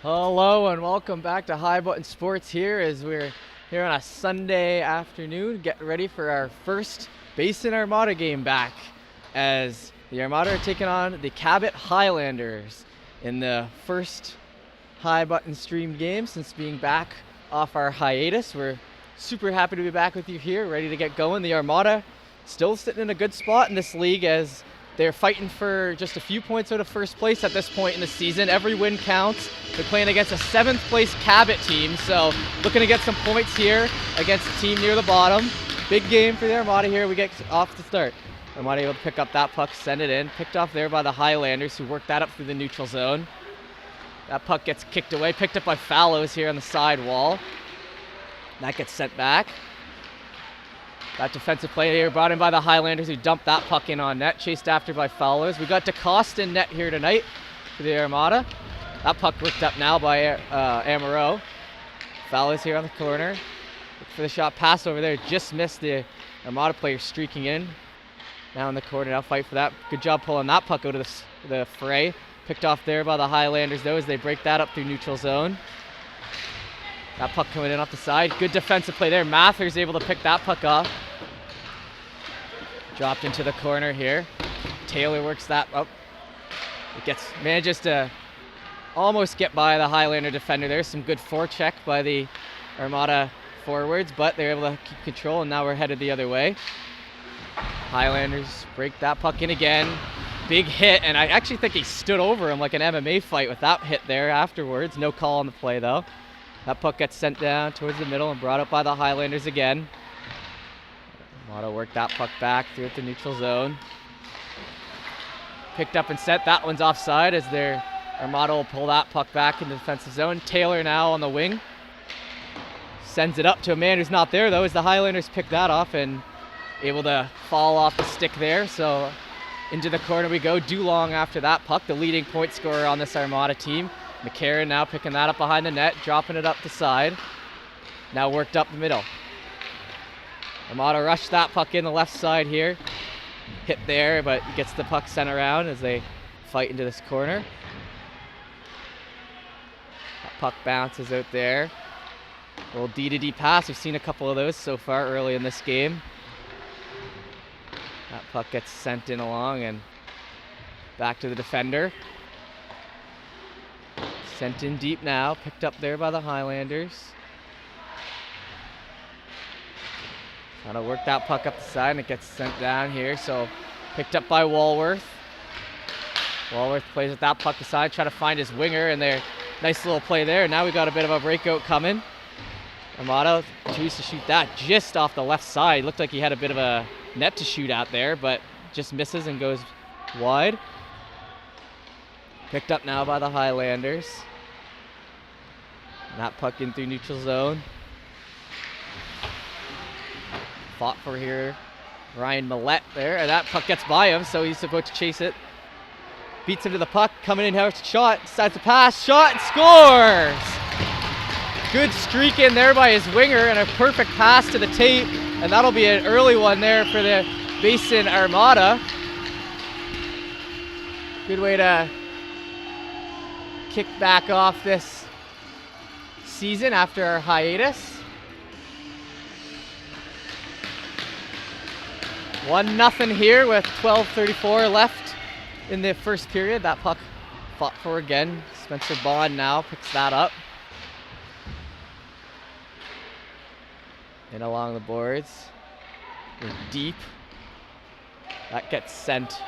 Hello and welcome back to High Button Sports here as we're here on a Sunday afternoon getting ready for our first Basin Armada game back as the Armada are taking on the Cabot Highlanders in the first High Button streamed game since being back off our hiatus. We're super happy to be back with you here, ready to get going. The Armada still sitting in a good spot in this league as they're fighting for just a few points out of first place at this point in the season. Every win counts. They're playing against a 7th place Cabot team, so looking to get some points here against a team near the bottom. Big game for the Armada here. We get off to start. Armada able to pick up that puck, send it in. Picked off there by the Highlanders, who worked that up through the neutral zone. That puck gets kicked away, picked up by Fallows here on the side wall. That gets sent back. That defensive play here brought in by the Highlanders, who dumped that puck in on net, chased after by Fallows. We got DeCosta in net here tonight for the Armada. That puck worked up now by Amaro. Fallows here on the corner. Look for the shot, pass over there, just missed the Armada player streaking in. Now in the corner, now fight for that. Good job pulling that puck out of the fray. Picked off there by the Highlanders though as they break that up through neutral zone. That puck coming in off the side. Good defensive play there. Mather's able to pick that puck off. Dropped into the corner here. Taylor works that up. Manages to almost get by the Highlander defender there. Some good forecheck by the Armada forwards, but they're able to keep control, and now we're headed the other way. Highlanders break that puck in again. Big hit, and I actually think he stood over him like an MMA fight with that hit there afterwards. No call on the play though. That puck gets sent down towards the middle and brought up by the Highlanders again. Armada worked that puck back through the neutral zone. Picked up and sent. That one's offside as their Armada will pull that puck back in the defensive zone. Taylor now on the wing. Sends it up to a man who's not there though as the Highlanders pick that off and able to fall off the stick there. So into the corner we go. Dulong after that puck, the leading point scorer on this Armada team. McCarron now picking that up behind the net, dropping it up the side. Now worked up the middle. Armada rushed that puck in the left side here. Hit there, but gets the puck sent around as they fight into this corner. That puck bounces out there. A little D-to-D pass. We've seen a couple of those so far early in this game. That puck gets sent in along and back to the defender. Sent in deep now, picked up there by the Highlanders. Trying to work that puck up the side and it gets sent down here, so picked up by Walworth. Walworth plays with that puck aside, trying to find his winger, and there, nice little play there. Now we got a bit of a breakout coming. Armada chooses to shoot that just off the left side. Looked like he had a bit of a net to shoot out there, but just misses and goes wide. Picked up now by the Highlanders. And that puck in through neutral zone. Fought for here, Ryan Millette there, and that puck gets by him, so he's about to chase it. Beats him to the puck, coming in, has a shot, decides to pass, shot, and scores! Good streak in there by his winger, and a perfect pass to the tape, and that'll be an early one there for the Basin Armada. Good way to kick back off this season after our hiatus. 1-0 here with 12:34 left in the first period. That puck fought for again. Spencer Bond now picks that up. In along the boards. They're deep. That gets sent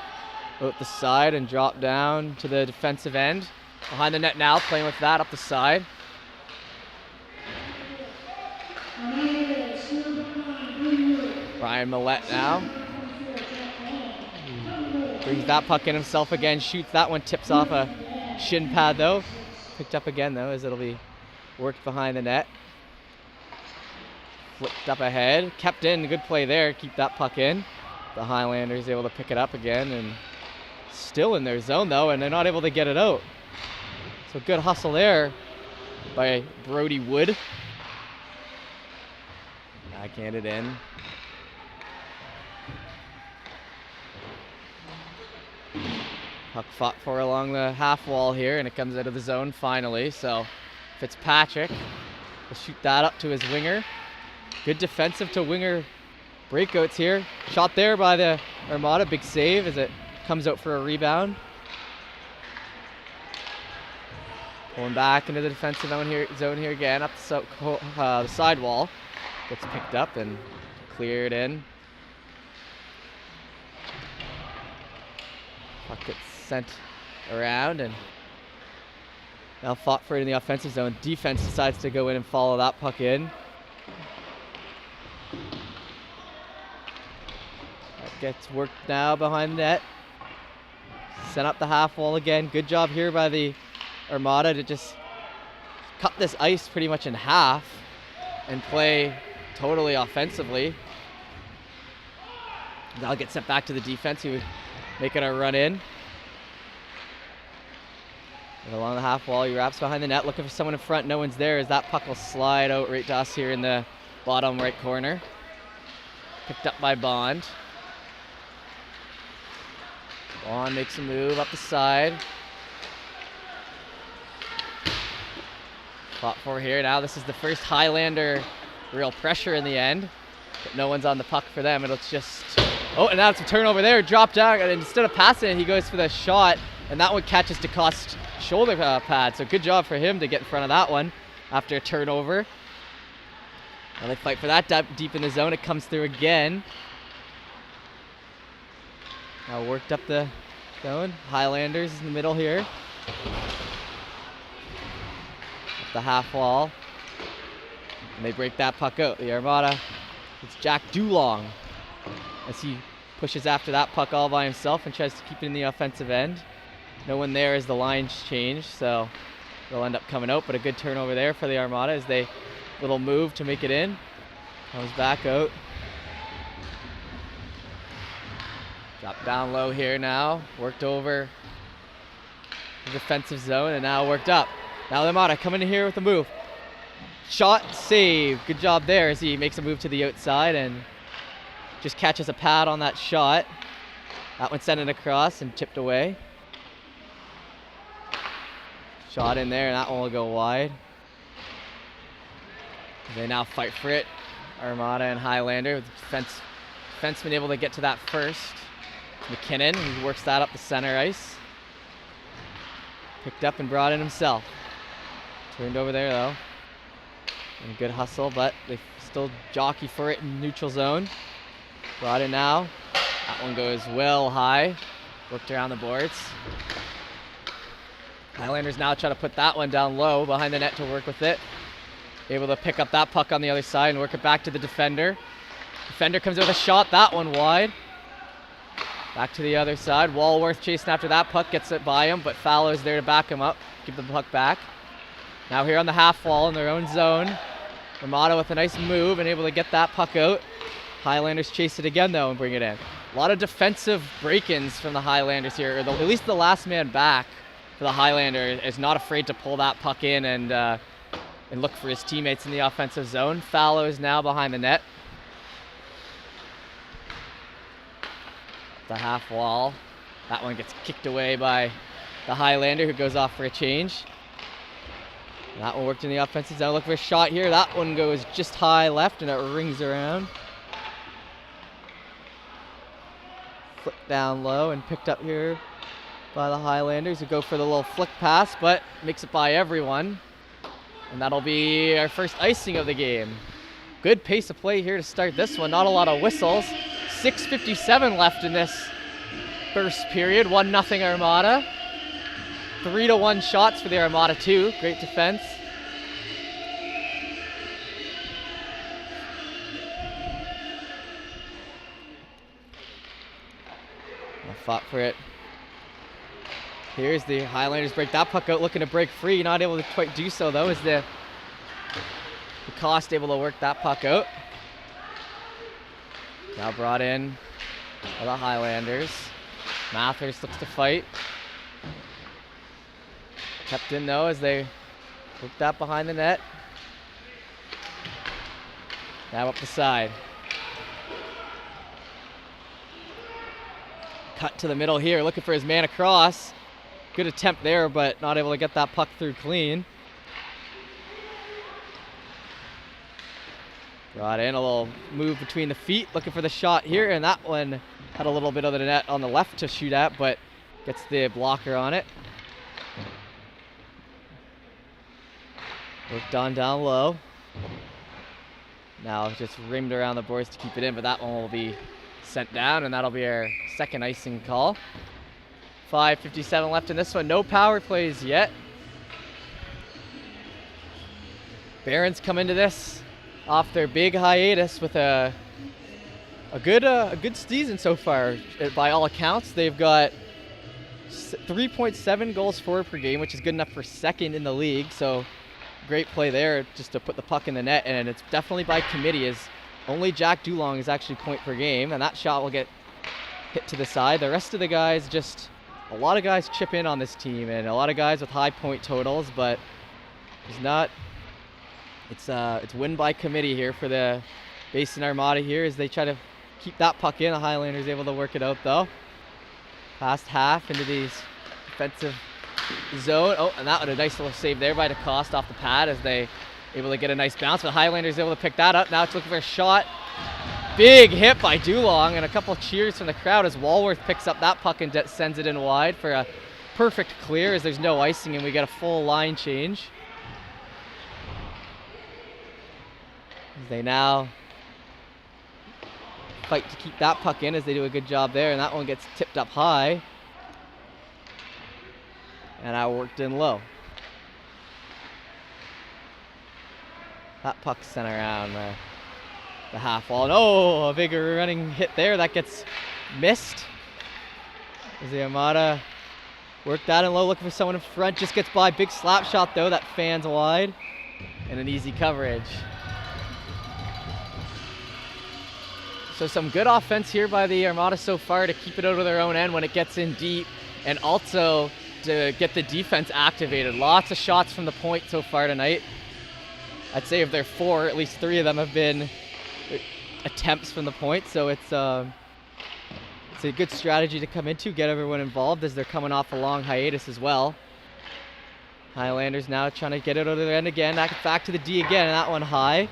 out the side and dropped down to the defensive end. Behind the net now, playing with that up the side. Ryan Millette now. Brings that puck in himself again, shoots that one, tips off a shin pad though. Picked up again though as it'll be worked behind the net. Flipped up ahead, kept in, good play there, keep that puck in. The Highlanders able to pick it up again and still in their zone though, and they're not able to get it out. So good hustle there by Brody Wood. Backhanded in. Puck fought for along the half wall here, and it comes out of the zone finally. So Fitzpatrick will shoot that up to his winger. Good defensive to winger breakouts here. Shot there by the Armada. Big save as it comes out for a rebound. Pulling back into the defensive zone here again, up the side wall. Gets picked up and cleared in. Puck gets sent around, and now fought for it in the offensive zone. Defense decides to go in and follow that puck in. That gets worked now behind the net. Sent up the half wall again. Good job here by the Armada to just cut this ice pretty much in half and play totally offensively. That'll get sent back to the defense who would make it a run in. And along the half wall, he wraps behind the net, looking for someone in front. No one's there as that puck will slide out right to us here in the bottom right corner. Picked up by Bond. Bond makes a move up the side. Fought for here. Now this is the first Highlander real pressure in the end. But no one's on the puck for them. It'll just... Oh, and now it's a turnover there. Dropped down, and instead of passing it, he goes for the shot, and that one catches DeCost's shoulder pad. So good job for him to get in front of that one after a turnover. And they fight for that deep in the zone. It comes through again. Now worked up the zone. Highlanders in the middle here. Up the half wall. And they break that puck out. The Armada, it's Jack Dulong as he pushes after that puck all by himself and tries to keep it in the offensive end. No one there as the lines change, so they'll end up coming out, but a good turnover there for the Armada as they little move to make it in. Comes back out. Dropped down low here now. Worked over the defensive zone and now worked up. Now the Armada coming in here with a move. Shot, save. Good job there as he makes a move to the outside and just catches a pad on that shot. That one sent it across and tipped away. Shot in there and that one will go wide. They now fight for it. Armada and Highlander with the defenseman able to get to that first. McKinnon, who works that up the center ice. Picked up and brought in himself. Turned over there though. And a good hustle, but they still jockey for it in neutral zone. Brought in now. That one goes well high. Worked around the boards. Highlanders now try to put that one down low behind the net to work with it. Able to pick up that puck on the other side and work it back to the defender. Defender comes with a shot, that one wide. Back to the other side. Walworth chasing after that puck, gets it by him, but Fallow's there to back him up, give the puck back. Now here on the half wall in their own zone. Armada with a nice move and able to get that puck out. Highlanders chase it again though and bring it in. A lot of defensive break-ins from the Highlanders here, or at least the last man back for the Highlander is not afraid to pull that puck in and look for his teammates in the offensive zone. Fallow is now behind the net. The half wall. That one gets kicked away by the Highlander who goes off for a change. That one worked in the offensive zone. Look for a shot here. That one goes just high left and it rings around. Flipped down low and picked up here by the Highlanders who go for the little flick pass, but makes it by everyone. And that'll be our first icing of the game. Good pace of play here to start this one. Not a lot of whistles. 6:57 left in this first period. 1-0 Armada. 3-1 shots for the Armada too. Great defense. Fought for it. Here's the Highlanders break that puck out, looking to break free. Not able to quite do so though, as the Cost able to work that puck out. Now brought in by the Highlanders. Mathers looks to fight. Kept in though as they work that behind the net. Now up the side. Cut to the middle here, looking for his man across. Good attempt there, but not able to get that puck through clean. Got in a little move between the feet, looking for the shot here, and that one had a little bit of the net on the left to shoot at, but gets the blocker on it. Worked on down low. Now just rimmed around the boards to keep it in, but that one will be sent down, and that'll be our second icing call. 5:57 left in this one. No power plays yet. Barons come into this off their big hiatus with a good season so far. By all accounts, they've got 3.7 goals for per game, which is good enough for second in the league. So great play there just to put the puck in the net, and it's definitely by committee, as only Jack Dulong is actually point per game, and that shot will get hit to the side. The rest of the guys, just a lot of guys chip in on this team, and a lot of guys with high point totals, but it's not. It's win by committee here for the Basin Armada here as they try to keep that puck in. The Highlanders able to work it out though. Past half into these defensive zone. Oh, and that was a nice little save there by DeCoste off the pad as they able to get a nice bounce. But Highlanders able to pick that up. Now it's looking for a shot. Big hit by Dulong, and a couple of cheers from the crowd as Walworth picks up that puck and sends it in wide for a perfect clear as there's no icing and we get a full line change. They now fight to keep that puck in as they do a good job there, and that one gets tipped up high. And I worked in low. That puck sent around the half wall. Oh, a big running hit there. That gets missed. As the Armada work that in low, looking for someone in front. Just gets by. Big slap shot though, that fans wide. And an easy coverage. So some good offense here by the Armada so far to keep it out of their own end when it gets in deep, and also to get the defense activated. Lots of shots from the point so far tonight. I'd say of their four, at least three of them have been attempts from the point. So it's a good strategy to come into, get everyone involved as they're coming off a long hiatus as well. Highlanders now trying to get it out of their end again. Back to the D again, and that one high.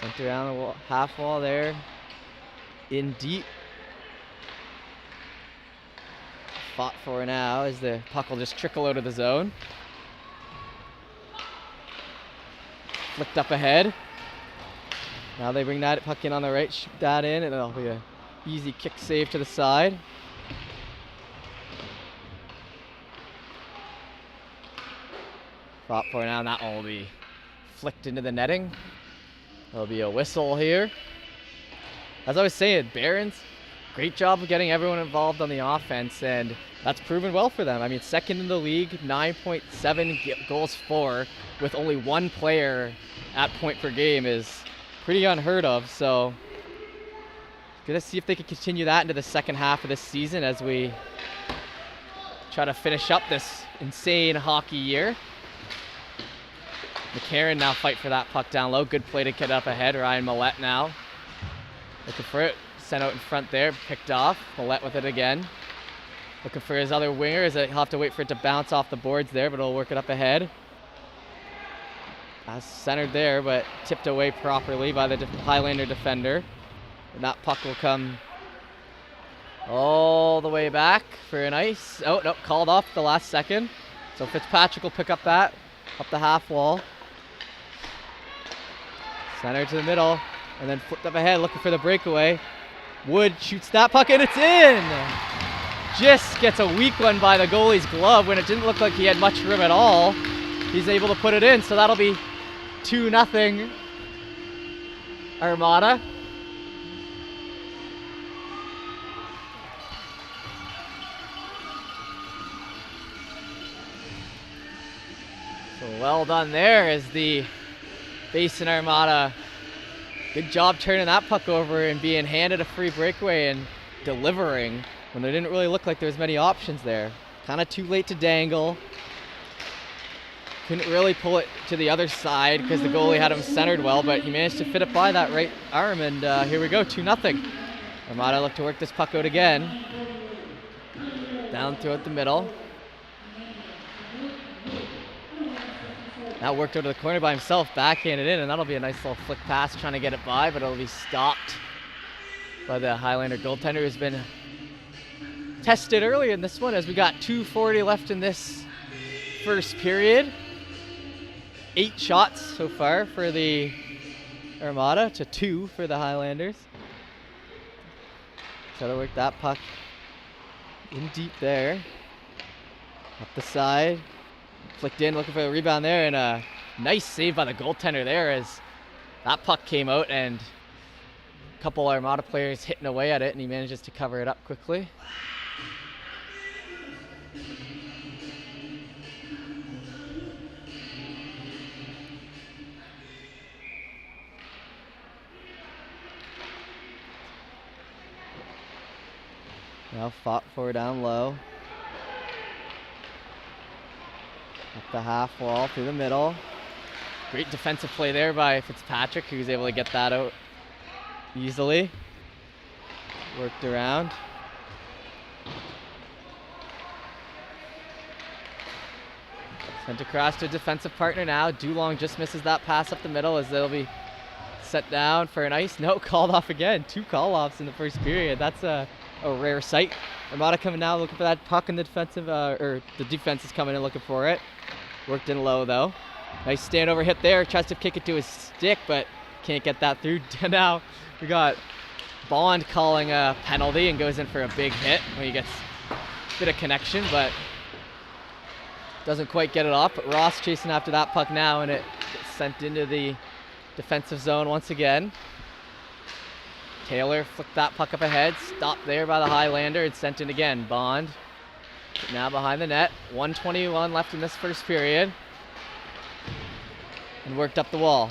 Sent around the half wall there. In deep. Fought for now as the puck will just trickle out of the zone. Flicked up ahead. Now they bring that puck in on the right, shoot that in, and it'll be an easy kick save to the side. Fought for now, and that one will be flicked into the netting. There'll be a whistle here. As I was saying, Barons, great job of getting everyone involved on the offense, and that's proven well for them. I mean, second in the league, 9.7 goals for, with only one player at point per game is pretty unheard of. So, gonna see if they can continue that into the second half of this season as we try to finish up this insane hockey year. McCarron now fight for that puck down low. Good play to get up ahead. Ryan Millette now looking for it. Sent out in front there. Picked off. Millette with it again. Looking for his other winger as he'll have to wait for it to bounce off the boards there, but he'll work it up ahead. Centered there, but tipped away properly by the Highlander defender. And that puck will come all the way back for an ice. Oh, no, called off the last second. So Fitzpatrick will pick up that, up the half wall. Center to the middle, and then flipped up ahead, looking for the breakaway. Wood shoots that puck, and it's in! Just gets a weak one by the goalie's glove when it didn't look like he had much room at all. He's able to put it in, so that'll be 2-0 Armada. So well done there as the Basin Armada. Good job turning that puck over and being handed a free breakaway and delivering when there didn't really look like there was many options there. Kind of too late to dangle. Couldn't really pull it to the other side because the goalie had him centered well, but he managed to fit it by that right arm, and here we go, 2-0. Armada look to work this puck out again. Down throughout the middle. That worked out to the corner by himself, backhanded in, and that'll be a nice little flick pass trying to get it by, but it'll be stopped by the Highlander goaltender, who's been tested early in this one, as we got 2:40 left in this first period. 8 shots so far for the Armada to 2 for the Highlanders. Try to work that puck in deep there. Up the side. Flicked in, looking for a rebound there, and a nice save by the goaltender there as that puck came out and a couple Armada players hitting away at it, and he manages to cover it up quickly. Now fought for down low. Up the half wall, through the middle. Great defensive play there by Fitzpatrick, who was able to get that out easily. Worked around. Sent across to a defensive partner now. Dulong just misses that pass up the middle as they'll be set down for an ice. No, called off again. 2 call-offs in the first period. That's a rare sight. Armada coming now looking for that puck in the defensive, or the defense is coming in looking for it. Worked in low though. Nice standover hit there. Tries to kick it to his stick, but can't get that through. Now we got Bond calling a penalty and goes in for a big hit when he gets a bit of connection, but doesn't quite get it off. But Ross chasing after that puck now, and it gets sent into the defensive zone once again. Taylor flicked that puck up ahead, stopped there by the Highlander, and sent in again. Bond now behind the net. 1:21 left in this first period. And worked up the wall.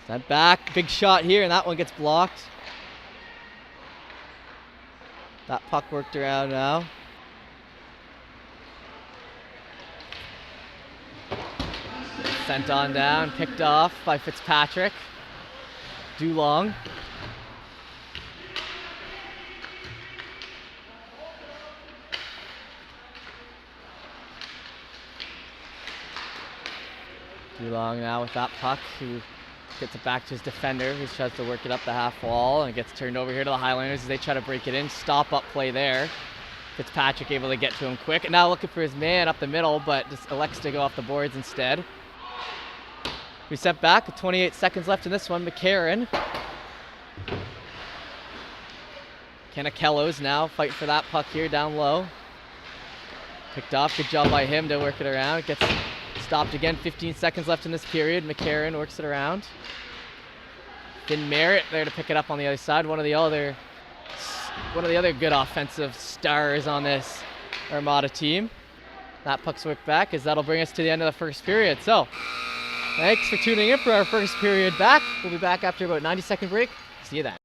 Sent back, big shot here, and that one gets blocked. That puck worked around now. Sent on down, picked off by Fitzpatrick. Dulong. Dulong now with that puck, who gets it back to his defender, who tries to work it up the half wall, and it gets turned over here to the Highlanders as they try to break it in. Stop up play there. Fitzpatrick able to get to him quick. And now looking for his man up the middle, but just elects to go off the boards instead. We step back with 28 seconds left in this one. McCarron. Canacello's now fighting for that puck here down low. Picked off, good job by him to work it around. Gets stopped again, 15 seconds left in this period. McCarron works it around. Finn Merritt there to pick it up on the other side. One of the other good offensive stars on this Armada team. That puck's whipped back, as that'll bring us to the end of the first period. So, thanks for tuning in for our first period back. We'll be back after about 90-second break. See you then.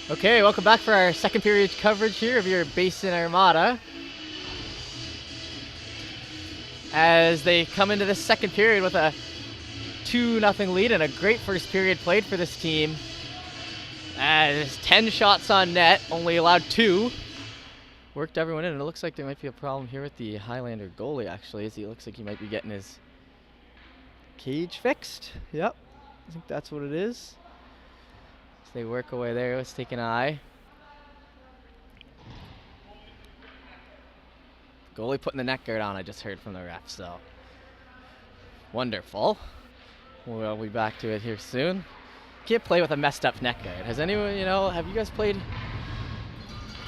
Okay, welcome back for our second period coverage here of your Basin Armada. As they come into this second period with a 2-0 lead, and a great first period played for this team. As 10 shots on net, only allowed 2. Worked everyone in, and it looks like there might be a problem here with the Highlander goalie, actually, as he looks like he might be getting his cage fixed. Yep, I think that's what it is. As they work away there, let's take an eye. Goalie putting the neck guard on, I just heard from the ref, so. Wonderful. We'll be back to it here soon. Can't play with a messed up neck guard. Has anyone, have you guys played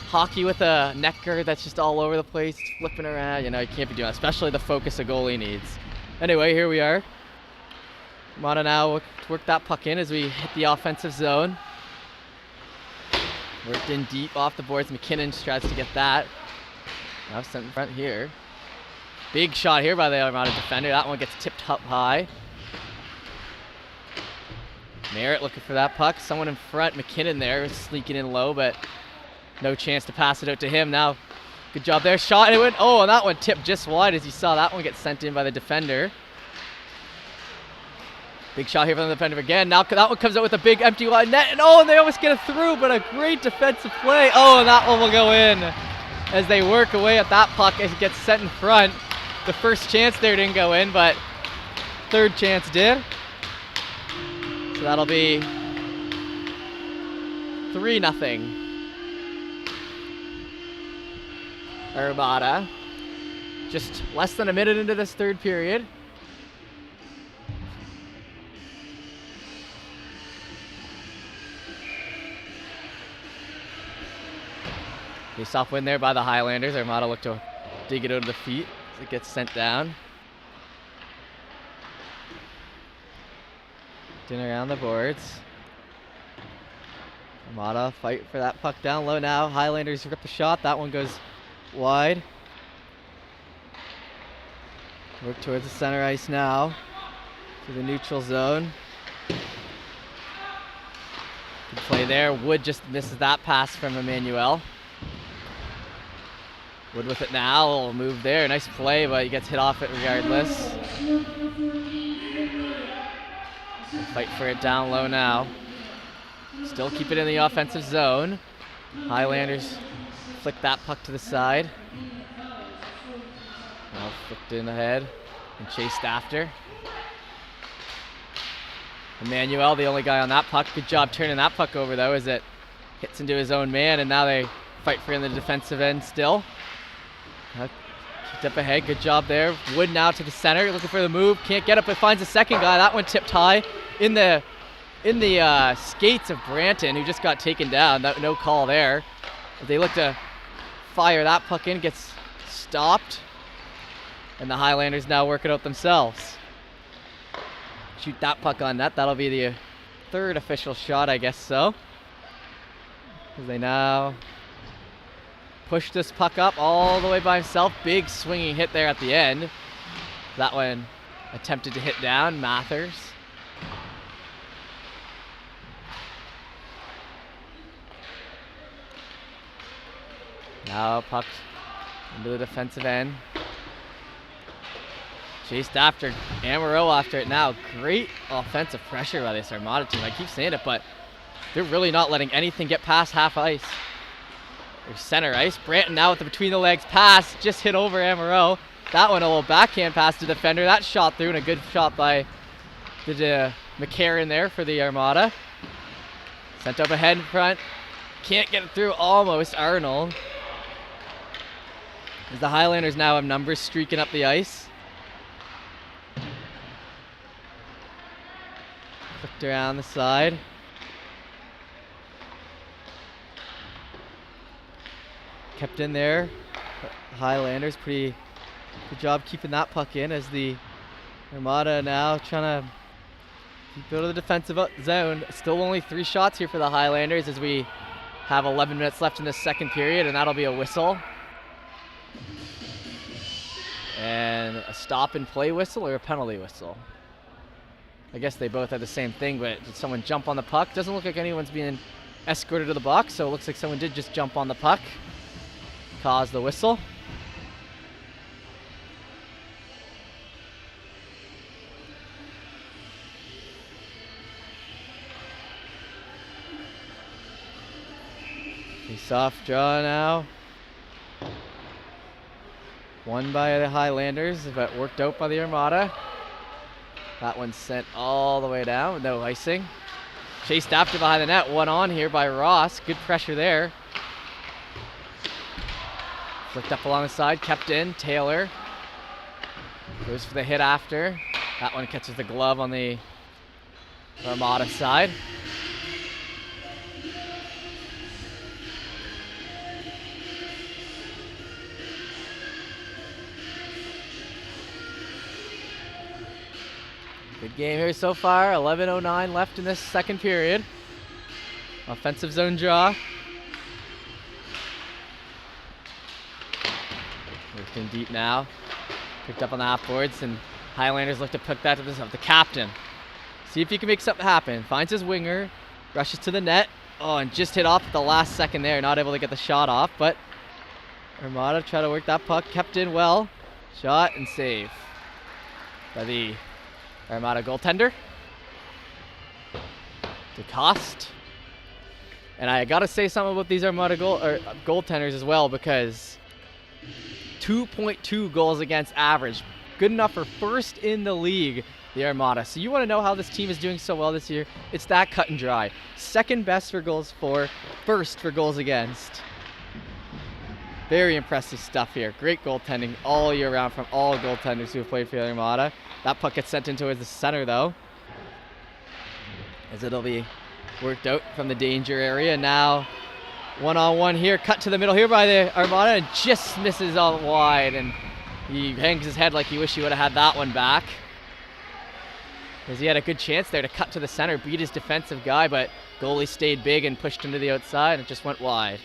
hockey with a neck guard that's just all over the place, flipping around? You can't be doing that, especially the focus a goalie needs. Anyway, here we are. Armada now work that puck in as we hit the offensive zone. Worked in deep off the boards. McKinnon tries to get that. Now sent in front here. Big shot here by the Armada defender. That one gets tipped up high. Merritt looking for that puck. Someone in front. McKinnon there sneaking in low, but no chance to pass it out to him. Now, good job there. Shot, and it went. Oh, and that one tipped just wide as you saw that one get sent in by the defender. Big shot here from the defender again. Now that one comes out with a big empty wide net. And and they almost get it through, but a great defensive play. Oh, and that one will go in as they work away at that puck as it gets set in front. The first chance there didn't go in, but third chance did. So that'll be 3-0. Armada. Just less than a minute into this third period. Face-off win there by the Highlanders. Armada look to dig it out of the feet as it gets sent down. In around the boards. Armada fight for that puck down low now. Highlanders rip the shot. That one goes wide. Work towards the center ice now. To the neutral zone. Good play there. Wood just misses that pass from Emmanuel. Wood with it now. A little move there. Nice play, but he gets hit off it regardless. Fight for it down low now. Still keep it in the offensive zone. Highlanders flick that puck to the side. Now flicked in ahead and chased after. Emmanuel, the only guy on that puck. Good job turning that puck over though as it hits into his own man, and now they fight for it in the defensive end still. Kicked up ahead, good job there. Wood now to the center, looking for the move. Can't get it, but finds a second guy. That one tipped high in the skates of Branton, who just got taken down. No call there. They look to fire that puck in, gets stopped, and the Highlanders now work it out themselves. Shoot that puck on net. That'll be the third official shot, I guess so. As they now push this puck up all the way by himself. Big swinging hit there at the end. That one attempted to hit down. Mathers. Now puck into the defensive end. Chased after. Amaro after it now. Great offensive pressure by this Armada team. I keep saying it, but they're really not letting anything get past half ice. Center ice. Branton now with the between the legs pass. Just hit over Amaro. That one a little backhand pass to the defender. That shot through, and a good shot by the McCarron there for the Armada. Sent up ahead in front. Can't get it through almost. Arnold. As the Highlanders now have numbers streaking up the ice. Flicked around the side. Kept in there. Highlanders pretty good job keeping that puck in as the Armada now trying to keep out of the defensive zone. Still only 3 shots here for the Highlanders as we have 11 minutes left in this second period, and that'll be a whistle. And a stop and play whistle or a penalty whistle. I guess they both are the same thing, but did someone jump on the puck? Doesn't look like anyone's being escorted to the box, so it looks like someone did just jump on the puck. Cause the whistle. Soft draw now. Won by the Highlanders, but worked out by the Armada. That one sent all the way down with no icing. Chased after behind the net. One on here by Ross. Good pressure there. Flicked up along the side, kept in. Taylor goes for the hit after. That one catches the glove on the Armada side. Good game here so far. 11:09 left in this second period. Offensive zone draw. Worked in deep now. Picked up on the half boards, and Highlanders look to put that to the captain. See if he can make something happen. Finds his winger, rushes to the net. Oh, and just hit off at the last second there. Not able to get the shot off, but Armada try to work that puck. Kept in well. Shot and save by the Armada goaltender. DeCoste. And I gotta say something about these Armada goaltenders as well, because 2.2 goals against average. Good enough for first in the league, the Armada. So you want to know how this team is doing so well this year? It's that cut and dry. Second best for goals for, first for goals against. Very impressive stuff here. Great goaltending all year round from all goaltenders who have played for the Armada. That puck gets sent into the center though, as it'll be worked out from the danger area. Now one-on-one here, cut to the middle here by the Armada, and just misses all wide, and he hangs his head like he wished he would have had that one back, as he had a good chance there to cut to the center, beat his defensive guy, but goalie stayed big and pushed him to the outside, and it just went wide.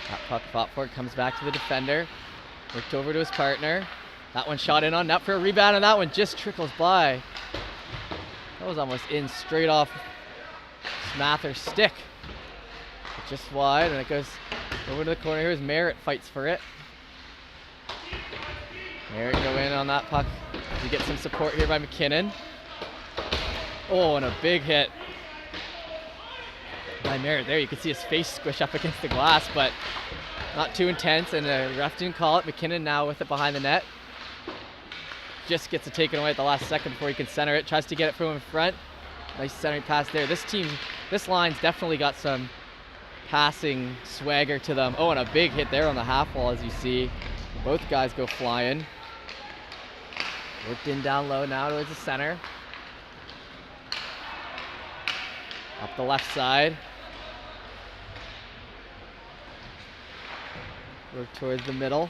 That puck fought for it, comes back to the defender. Worked over to his partner. That one shot in on net for a rebound, and that one just trickles by. That was almost in straight off Smather's stick. But just wide, and it goes over to the corner. Here's Merritt, fights for it. Merritt go in on that puck. You get some support here by McKinnon. Oh, and a big hit by Merritt there. You can see his face squish up against the glass, but not too intense, and the ref didn't call it. McKinnon now with it behind the net. Just gets it taken away at the last second before he can center it. Tries to get it from in front. Nice centering pass there. This line's definitely got some passing swagger to them. Oh, and a big hit there on the half wall, as you see. Both guys go flying. Worked in down low now towards the center. Up the left side. Work towards the middle.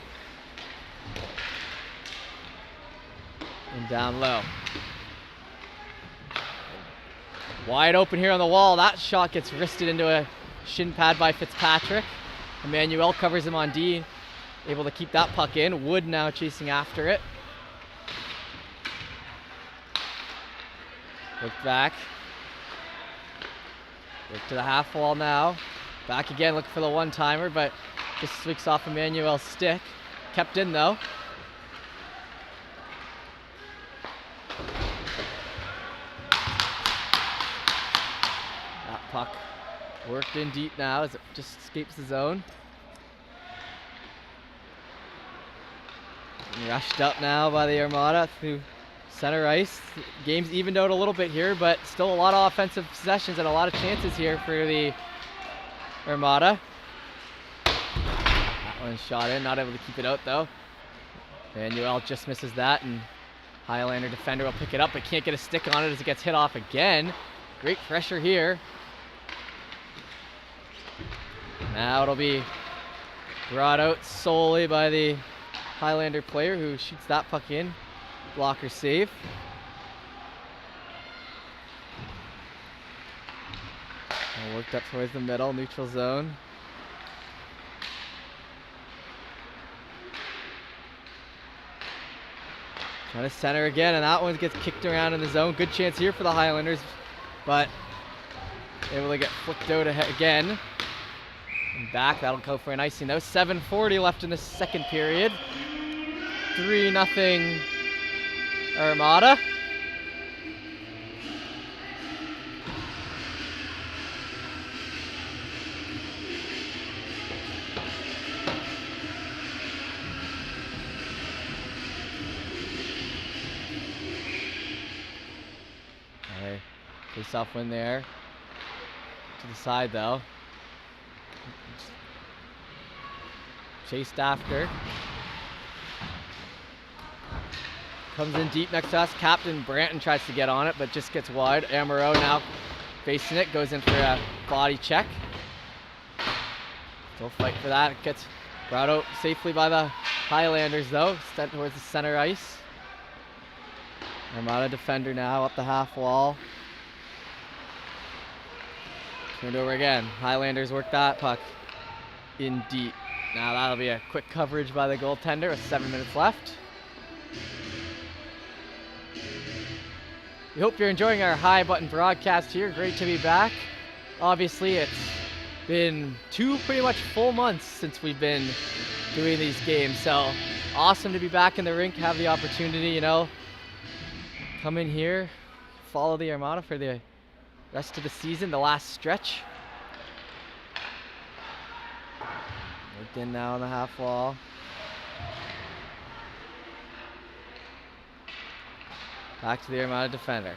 And down low. Wide open here on the wall. That shot gets wristed into a shin pad by Fitzpatrick. Emmanuel covers him on D. Able to keep that puck in. Wood now chasing after it. Look back. Look to the half wall now. Back again, looking for the one-timer, but just sweeps off Emmanuel's stick. Kept in though. That puck worked in deep now as it just escapes the zone. And rushed up now by the Armada through center ice. Game's evened out a little bit here, but still a lot of offensive possessions and a lot of chances here for the Armada. That one shot in, not able to keep it out though. Manuel just misses that, and Highlander defender will pick it up, but can't get a stick on it as it gets hit off again. Great pressure here. Now it'll be brought out solely by the Highlander player who shoots that puck in. Blocker save. And worked up towards the middle, neutral zone. Trying to center again, and that one gets kicked around in the zone. Good chance here for the Highlanders, but able to get flicked out again. And back, that'll go for an icing though. 7:40 left in the second period. 3-0 Armada. Face-off win there. To the side though. Chased after. Comes in deep next to us. Captain Branton tries to get on it, but just gets wide. Amaro now facing it, goes in for a body check. Still fight for that. It gets brought out safely by the Highlanders though, sent towards the center ice. Armada defender now up the half wall. Turned over again. Highlanders work that puck in deep. Now that'll be a quick coverage by the goaltender with 7 minutes left. We hope you're enjoying our High Button broadcast here. Great to be back. Obviously, it's been 2 pretty much full months since we've been doing these games. So awesome to be back in the rink, have the opportunity, you know, come in here, follow the Armada for the rest of the season, the last stretch. Worked in now on the half wall. Back to the Armada defender.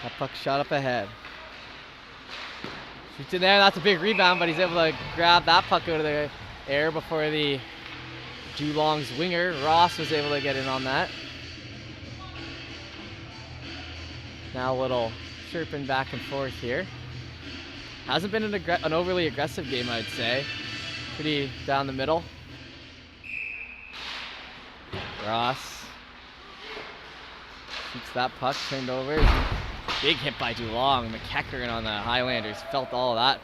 That puck shot up ahead. Shoots in there, that's a big rebound, but he's able to grab that puck out of the air before the Geelong's winger, Ross, was able to get in on that. Now a little chirping back and forth here. Hasn't been an overly aggressive game, I'd say. Pretty down the middle. Ross shoots that puck, turned over. Big hit by Geelong. McEachern on the Highlanders felt all of that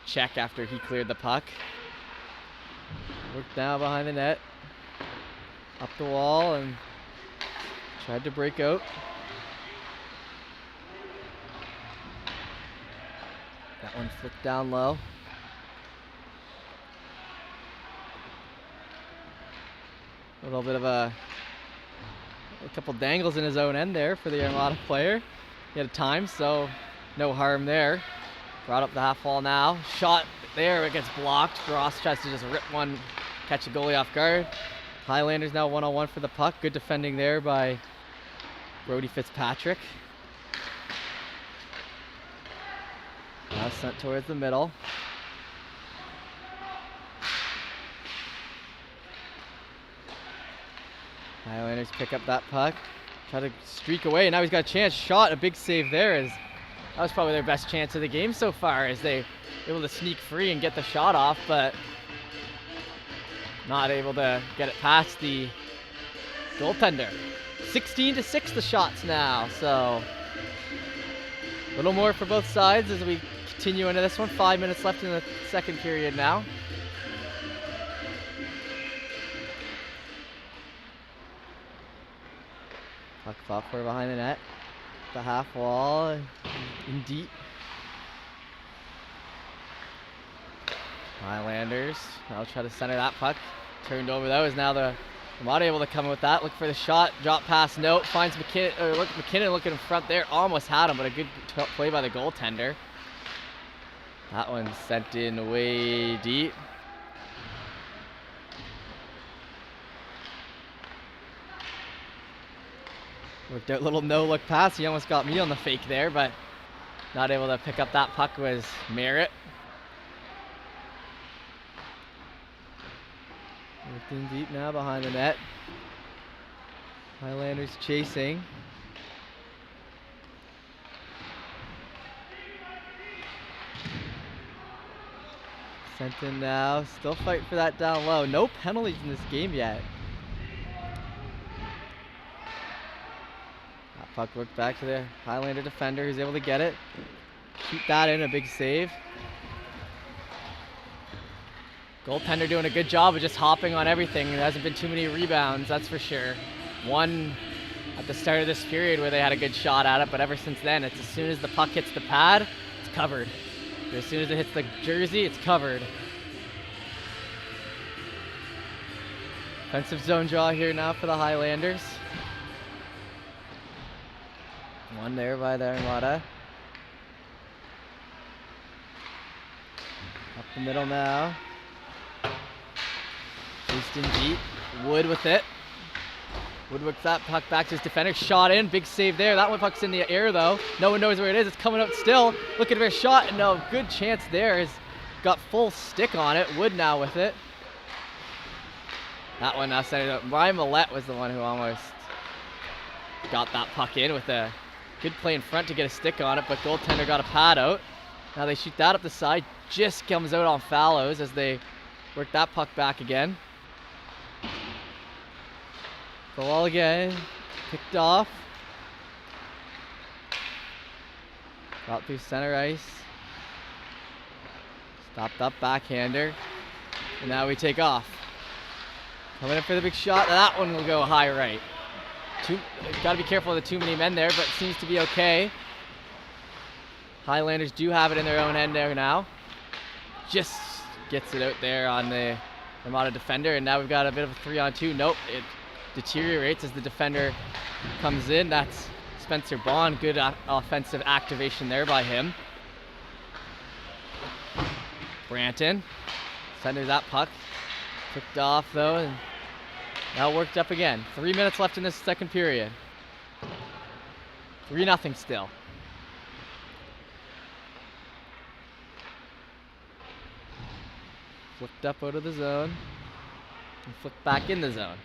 check after he cleared the puck. Worked now behind the net. Up the wall and tried to break out. That one flicked down low. A little bit of a couple dangles in his own end there for the Armada player. He had a time, so no harm there. Brought up the half wall now. Shot there, it gets blocked. Ross tries to just rip one, catch a goalie off guard. Highlanders now 1-on-1 for the puck. Good defending there by Brody Fitzpatrick. Now sent towards the middle. Highlanders pick up that puck. Try to streak away. Now he's got a chance. Shot, a big save there. That was probably their best chance of the game so far, as they able to sneak free and get the shot off, but not able to get it past the goaltender. 16-6 the shots now, so a little more for both sides as we continue into this one. 5 minutes left in the second period now. Puck popper behind the net. The half wall in deep. Highlanders now try to center that puck. Turned over though, is now the Armada able to come in with that. Look for the shot, drop pass, note, finds McKinnon looking in front there. Almost had him, but a good play by the goaltender. That one sent in way deep. Worked out a little no-look pass. He almost got me on the fake there, but not able to pick up that puck was Merritt. Worked in deep now behind the net. Highlanders chasing. Sent in now. Still fighting for that down low. No penalties in this game yet. Puck worked back to the Highlander defender, who's able to get it. Shoot that in, a big save. Goaltender doing a good job of just hopping on everything. There hasn't been too many rebounds, that's for sure. One at the start of this period where they had a good shot at it, but ever since then, it's as soon as the puck hits the pad, it's covered. As soon as it hits the jersey, it's covered. Offensive zone draw here now for the Highlanders. One there by the Armada. Up the middle now. Chased in deep. Wood with it. Woodworks that puck back to his defender. Shot in. Big save there. That one puck's in the air, though. No one knows where it is. It's coming out still. Looking for a shot. No, good chance there. He's got full stick on it. Wood now with it. That one now sending it up. Ryan Millette was the one who almost got that puck in with a good play in front to get a stick on it, but goaltender got a pad out. Now they shoot that up the side. Just comes out on Fallows as they work that puck back again. The wall again. Picked off. Out through center ice. Stopped up backhander. And now we take off. Coming in for the big shot. That one will go high right. Got to be careful of the too many men there, but it seems to be okay. Highlanders do have it in their own end there now. Just gets it out there on the Armada defender, and now we've got a bit of a 3-on-2. Nope, it deteriorates as the defender comes in. That's Spencer Bond. Good offensive activation there by him. Branton sending that puck. Picked off though, and now worked up again. 3 minutes left in this second period. 3-0 still. Flipped up out of the zone and flipped back in the zone.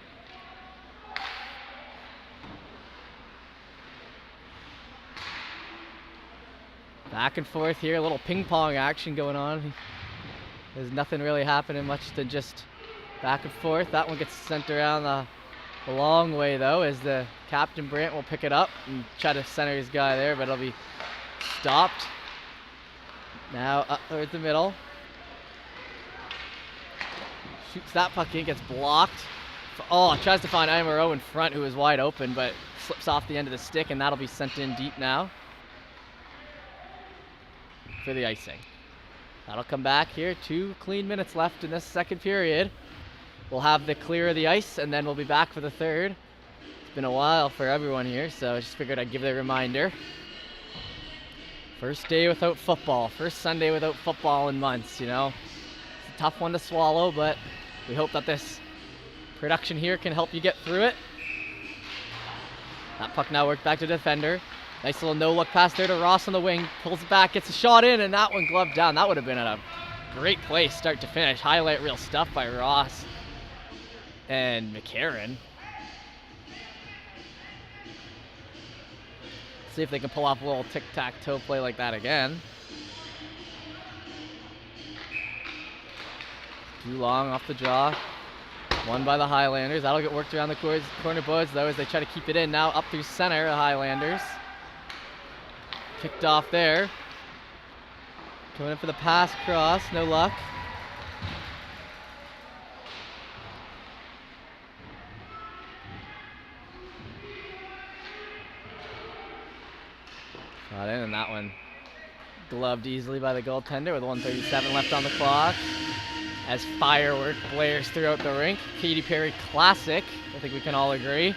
Back and forth here, a little ping pong action going on. There's nothing really happening much than just back and forth. That one gets sent around the long way though, as the captain Brant will pick it up and try to center his guy there, but it'll be stopped. Now up towards the middle. Shoots that puck in, gets blocked. Oh, tries to find Amaro in front, who is wide open, but slips off the end of the stick, and that'll be sent in deep now for the icing. That'll come back here. 2 clean minutes left in this second period. We'll have the clear of the ice, and then we'll be back for the third. It's been a while for everyone here, so I just figured I'd give the reminder. First day without football. First Sunday without football in months, you know. It's a tough one to swallow, but we hope that this production here can help you get through it. That puck now worked back to the defender. Nice little no-look pass there to Ross on the wing. Pulls it back, gets a shot in, and that one gloved down. That would have been at a great place, start to finish. Highlight reel stuff by Ross and McCarron. See if they can pull off a little tic-tac-toe play like that again. Too long off the draw. Won by the Highlanders. That'll get worked around the corner boards though as they try to keep it in. Now up through center, the Highlanders. Kicked off there. Going in for the pass cross, no luck. Shot in, and that one gloved easily by the goaltender with 1:37 left on the clock. As firework blares throughout the rink. Katy Perry classic, I think we can all agree.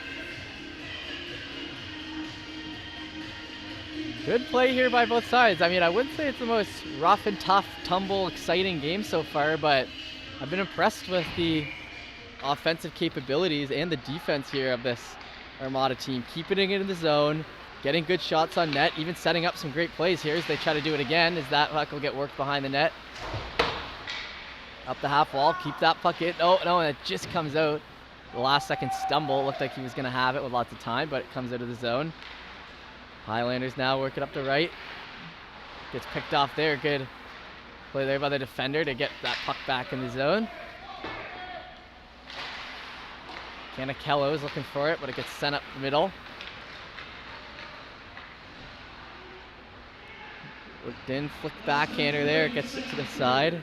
Good play here by both sides. I mean, I wouldn't say it's the most rough and tough, tumble, exciting game so far, but I've been impressed with the offensive capabilities and the defense here of this Armada team. Keeping it in the zone, getting good shots on net, even setting up some great plays here as they try to do it again, as that puck will get worked behind the net. Up the half wall, keep that puck in. Oh, no, and it just comes out. The last second stumble, looked like he was gonna have it with lots of time, but it comes out of the zone. Highlanders now working up the right. Gets picked off there, good play there by the defender to get that puck back in the zone. Canacello is looking for it, but it gets sent up the middle. Looked in, flicked backhander there, it gets it to the side.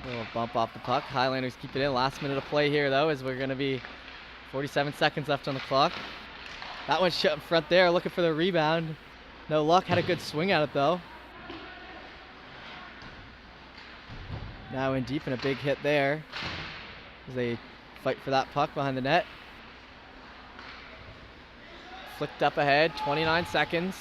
A little bump off the puck. Highlanders keep it in. Last minute of play here, though, as we're going to be 47 seconds left on the clock. That one shut in front there, looking for the rebound. No luck. Had a good swing at it, though. Now in deep and a big hit there as they fight for that puck behind the net. Flicked up ahead. 29 seconds.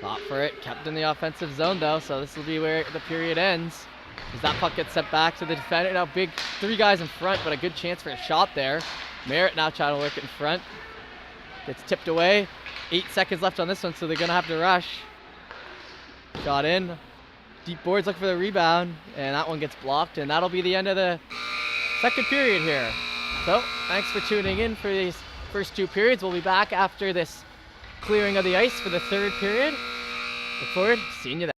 Fought for it, kept in the offensive zone though, so this will be where the period ends. As that puck gets sent back to the defender. Now big 3 guys in front, but a good chance for a shot there. Merritt now trying to work it in front. Gets tipped away. 8 seconds left on this one, so they're gonna have to rush. Shot in. Deep boards look for the rebound, and that one gets blocked, and that'll be the end of the second period here. So, thanks for tuning in for these first 2 periods. We'll be back after this clearing of the ice for the third period. Look forward to seeing you there.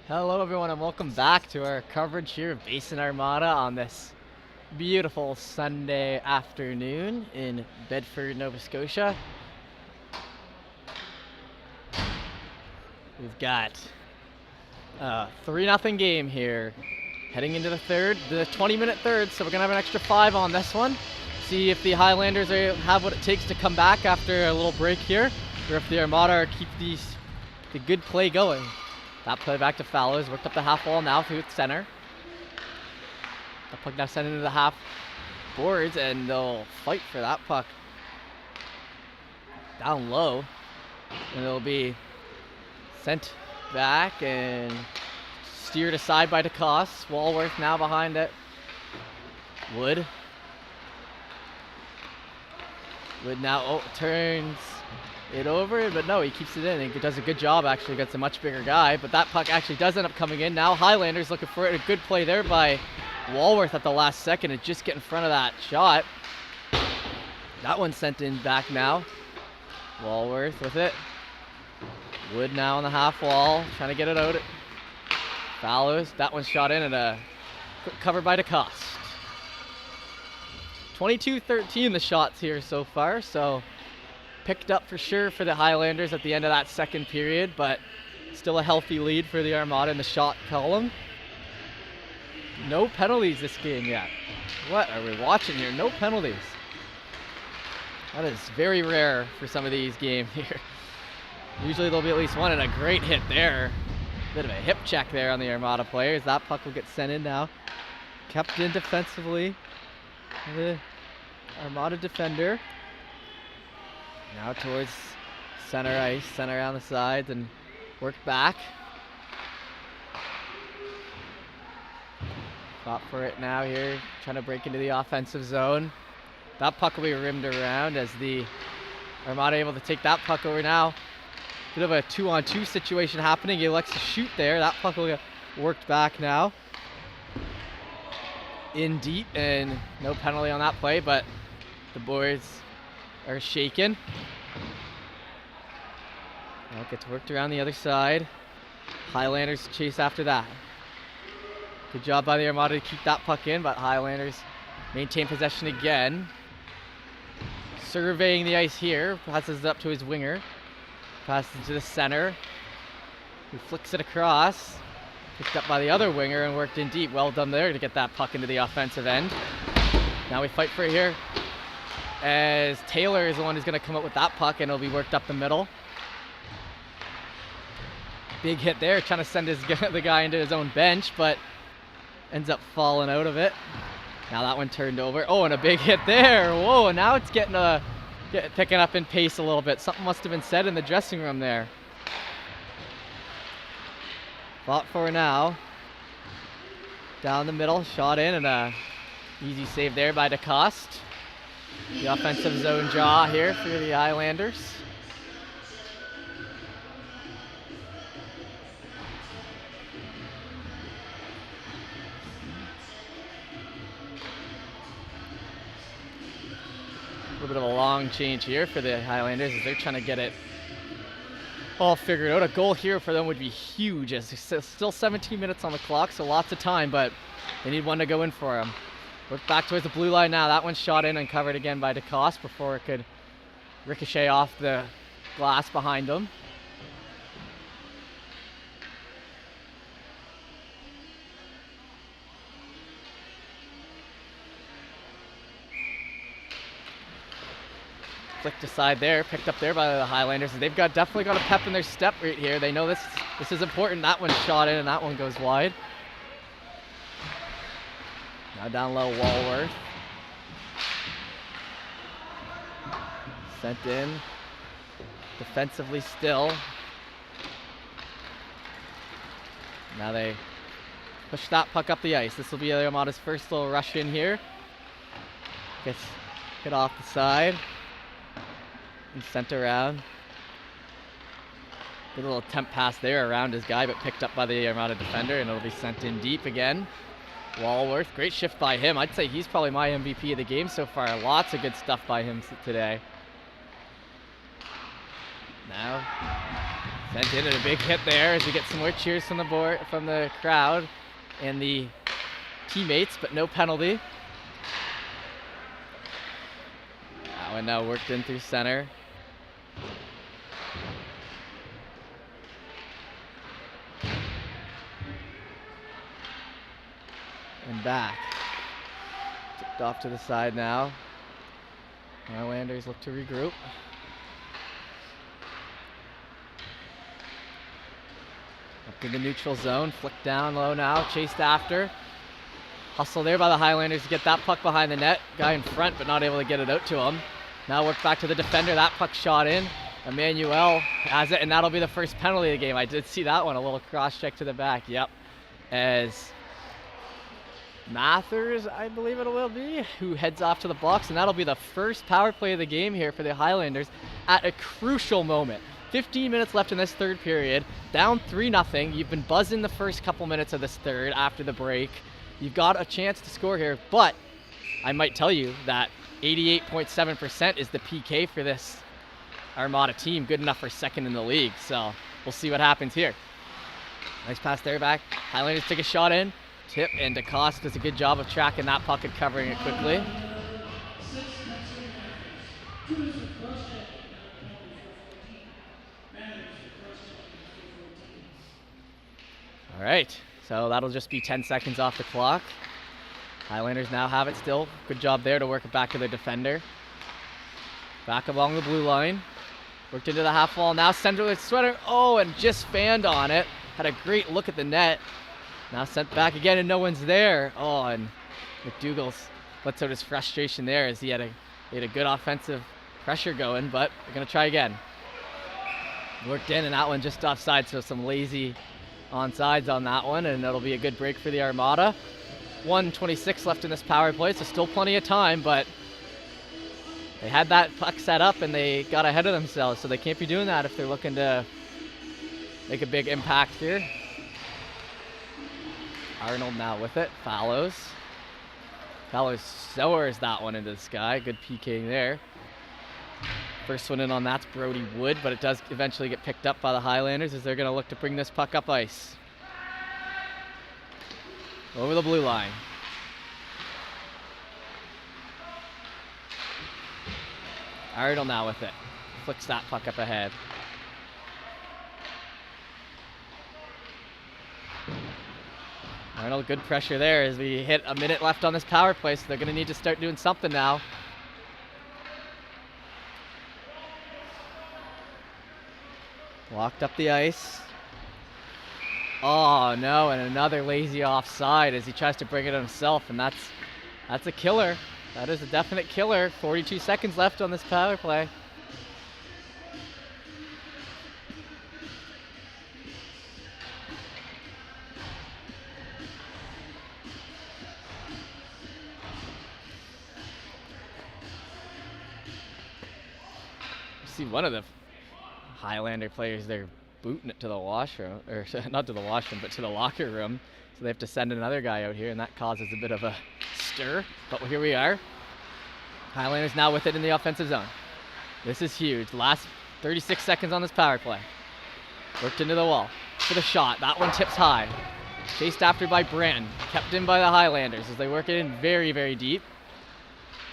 Hello everyone and welcome back to our coverage here of Basin Armada on this beautiful Sunday afternoon in Bedford, Nova Scotia. We've got a 3-0 game here heading into the 20-minute third, so we're going to have an extra 5 on this one. See if the Highlanders have what it takes to come back after a little break here, or if the Armada keep the good play going. That play back to Fallows, worked up the half wall now through its center. The puck now sent into the half boards, and they'll fight for that puck down low, and it'll be sent back and steered aside by DeCoste. Walworth now behind it. Wood now turns it over, but no, he keeps it in. He does a good job actually against a much bigger guy, but that puck actually does end up coming in. Now Highlanders looking for it. A good play there by Walworth at the last second and just get in front of that shot. That one's sent in back now. Walworth with it. Wood now on the half wall, trying to get it out. Fallows, that one's shot in and a quick cover by DeCoste. 22-13 the shots here so far, so picked up for sure for the Highlanders at the end of that second period, but still a healthy lead for the Armada in the shot column. No penalties this game yet. What are we watching here? No penalties. That is very rare for some of these games here. Usually there'll be at least one, and a great hit there. Bit of a hip check there on the Armada players. That puck will get sent in now. Kept in defensively. The Armada defender. Now towards center ice, center around the sides, and work back. Fought for it now here, trying to break into the offensive zone. That puck will be rimmed around as the Armada able to take that puck over now. Bit of a 2-on-2 situation happening. He elects to shoot there. That puck will get worked back now. In deep, and no penalty on that play, but the boys are shaken. Now it gets worked around the other side. Highlanders chase after that. Good job by the Armada to keep that puck in, but Highlanders maintain possession again. Surveying the ice here, passes it up to his winger. Passes to the center. He flicks it across. Picked up by the other winger and worked in deep. Well done there to get that puck into the offensive end. Now we fight for it here, as Taylor is the one who's going to come up with that puck, and it'll be worked up the middle. Big hit there, trying to send the guy into his own bench, but ends up falling out of it. Now that one turned over. Oh, and a big hit there. Whoa, and now it's picking up in pace a little bit. Something must have been said in the dressing room there. Fought for now. Down the middle, shot in, and a easy save there by DeCoste. The offensive zone draw here for the Highlanders. A little bit of a long change here for the Highlanders as they're trying to get it all figured out. A goal here for them would be huge, as there's still 17 minutes on the clock, so lots of time, but they need one to go in for them. Work back towards the blue line now. That one's shot in and covered again by DeCoste before it could ricochet off the glass behind him. Flicked aside there, picked up there by the Highlanders. They've definitely got a pep in their step right here. They know this is important. That one's shot in and that one goes wide. Now down low, Walworth. Sent in. Defensively still. Now they push that puck up the ice. This will be the Armada's first little rush in here. Gets hit off the side and sent around. Good little attempt pass there around his guy, but picked up by the Armada defender, and it'll be sent in deep again. Walworth, great shift by him. I'd say he's probably my MVP of the game so far. Lots of good stuff by him today. Now Sent in, and a big hit there as we get some more cheers from the crowd and the teammates, but no penalty. That one now worked in through center. And back. Tipped off to the side now. Highlanders look to regroup. Up in the neutral zone, flicked down low now, chased after. Hustle there by the Highlanders to get that puck behind the net. Guy in front, but not able to get it out to him. Now work back to the defender, that puck shot in. Emmanuel has it, and that'll be the first penalty of the game. I did see that one, a little cross-check to the back, yep. As Mathers, I believe it will be, who heads off to the box, and that'll be the first power play of the game here for the Highlanders at a crucial moment. 15 minutes left in this third period, down 3-0. You've been buzzing the first couple minutes of this third after the break. You've got a chance to score here, but I might tell you that 88.7% is the PK for this Armada team, good enough for second in the league, so we'll see what happens here. Nice pass there back. Highlanders take a shot in. Tip, and DeCoste does a good job of tracking that puck and covering it quickly. All right, so that'll just be 10 seconds off the clock. Highlanders now have it still. Good job there to work it back to their defender. Back along the blue line. Worked into the half wall. Now center with Sweater. Oh, and just fanned on it. Had a great look at the net. Now sent back again, and no one's there. Oh, and McDougall's lets out his frustration there as he had a good offensive pressure going, but they're going to try again. Worked in, and that one just offside, so some lazy onsides on that one, and that'll be a good break for the Armada. 1:26 left in this power play, so still plenty of time, but they had that puck set up, and they got ahead of themselves, so they can't be doing that if they're looking to make a big impact here. Arnold now with it, Fallows sours that one into the sky. Good PK there. First one in on that's Brody Wood, but it does eventually get picked up by the Highlanders as they're going to look to bring this puck up ice. Over the blue line. Arnold now with it. Flicks that puck up ahead. Arnold, good pressure there as we hit a minute left on this power play, so they're going to need to start doing something now. Walked up the ice. Oh no, and another lazy offside as he tries to bring it himself, and that's a killer. That is a definite killer. 42 seconds left on this power play. See one of the Highlander players there booting it to the washroom, or not to the washroom, but to the locker room. So they have to send another guy out here, and that causes a bit of a stir. But here we are. Highlanders now with it in the offensive zone. This is huge. Last 36 seconds on this power play. Worked into the wall for the shot. That one tips high. Chased after by Branton. Kept in by the Highlanders as they work it in very, very deep.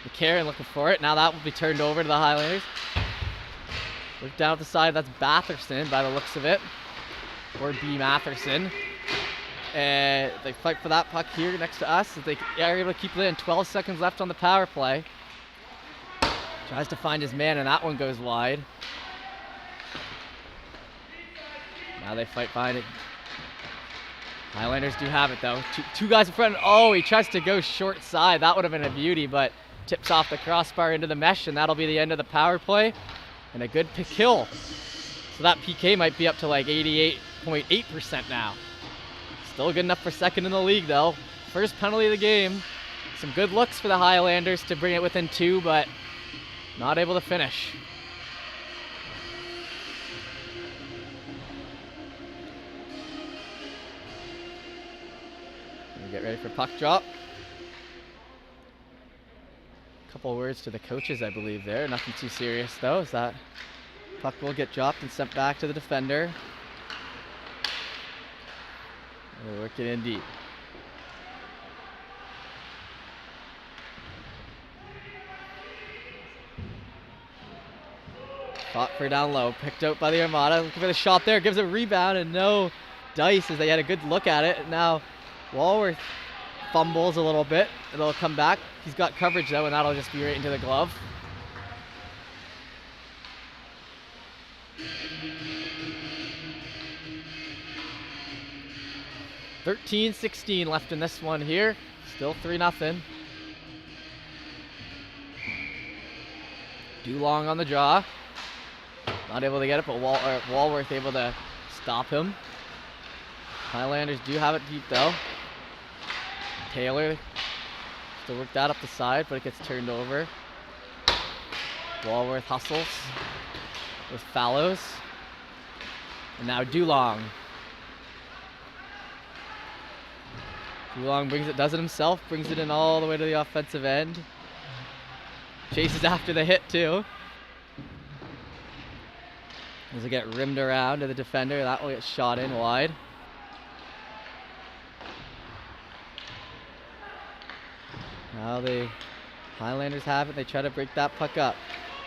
McCarron looking for it. Now that will be turned over to the Highlanders. Look down at the side, that's Batherson by the looks of it. Or B. Matherson. And they fight for that puck here next to us. As they are able to keep it in. 12 seconds left on the power play. Tries to find his man, and that one goes wide. Now they fight behind it. Highlanders do have it though. Two guys in front. Oh, he tries to go short side. That would have been a beauty, but tips off the crossbar into the mesh, and that'll be the end of the power play. And a good kill. So that PK might be up to like 88.8% now. Still good enough for second in the league though. First penalty of the game. Some good looks for the Highlanders to bring it within 2, but not able to finish. We get ready for puck drop. Couple words to the coaches, I believe there. Nothing too serious though, as that puck will get dropped and sent back to the defender. They're working in deep. Fought for down low, picked out by the Armada. Looking for the shot there, gives a rebound and no dice as they had a good look at it. And now Walworth fumbles a little bit. It'll come back. He's got coverage though, and that'll just be right into the glove. $13-16 left in this one here. Still 3-0. Dulong on the draw. Not able to get it, but Walworth able to stop him. Highlanders do have it deep though. Taylor still work that up the side, but it gets turned over. Walworth hustles with Fallows. And now Dulong. Dulong brings it, does it himself, brings it in all the way to the offensive end. Chases after the hit too. As it get rimmed around to the defender, that will get shot in wide. Now the Highlanders have it, they try to break that puck up.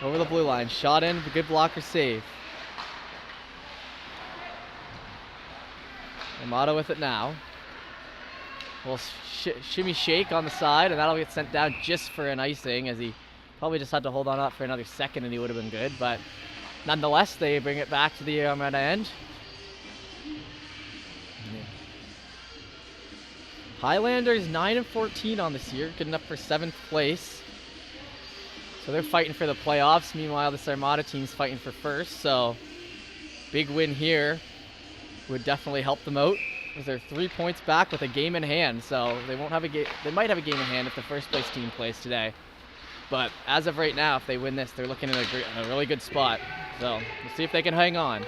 Over the blue line, shot in, good blocker save. Armada with it now. Well, shimmy shake on the side, and that'll get sent down just for an icing, as he probably just had to hold on up for another second and he would have been good, but nonetheless, they bring it back to the Armada end. Yeah. Highlanders 9-14 on this year, good enough for 7th place. So they're fighting for the playoffs. Meanwhile, this Armada team's fighting for first, so big win here would definitely help them out. They're 3 points back with a game in hand, so they won't have a game. They might have a game in hand if the first place team plays today. But as of right now, if they win this, they're looking in a really good spot. So we'll see if they can hang on.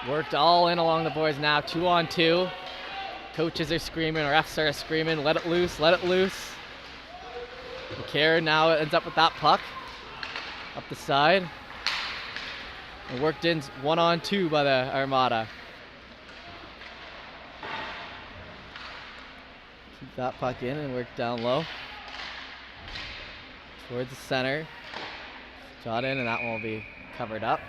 Worked all in along the boards now, 2-on-2. Coaches are screaming, or refs are screaming, let it loose, let it loose. McCarron now ends up with that puck up the side. And worked in 1-on-2 by the Armada. Keep that puck in and work down low. Towards the center. Shot in, and that one will be covered up.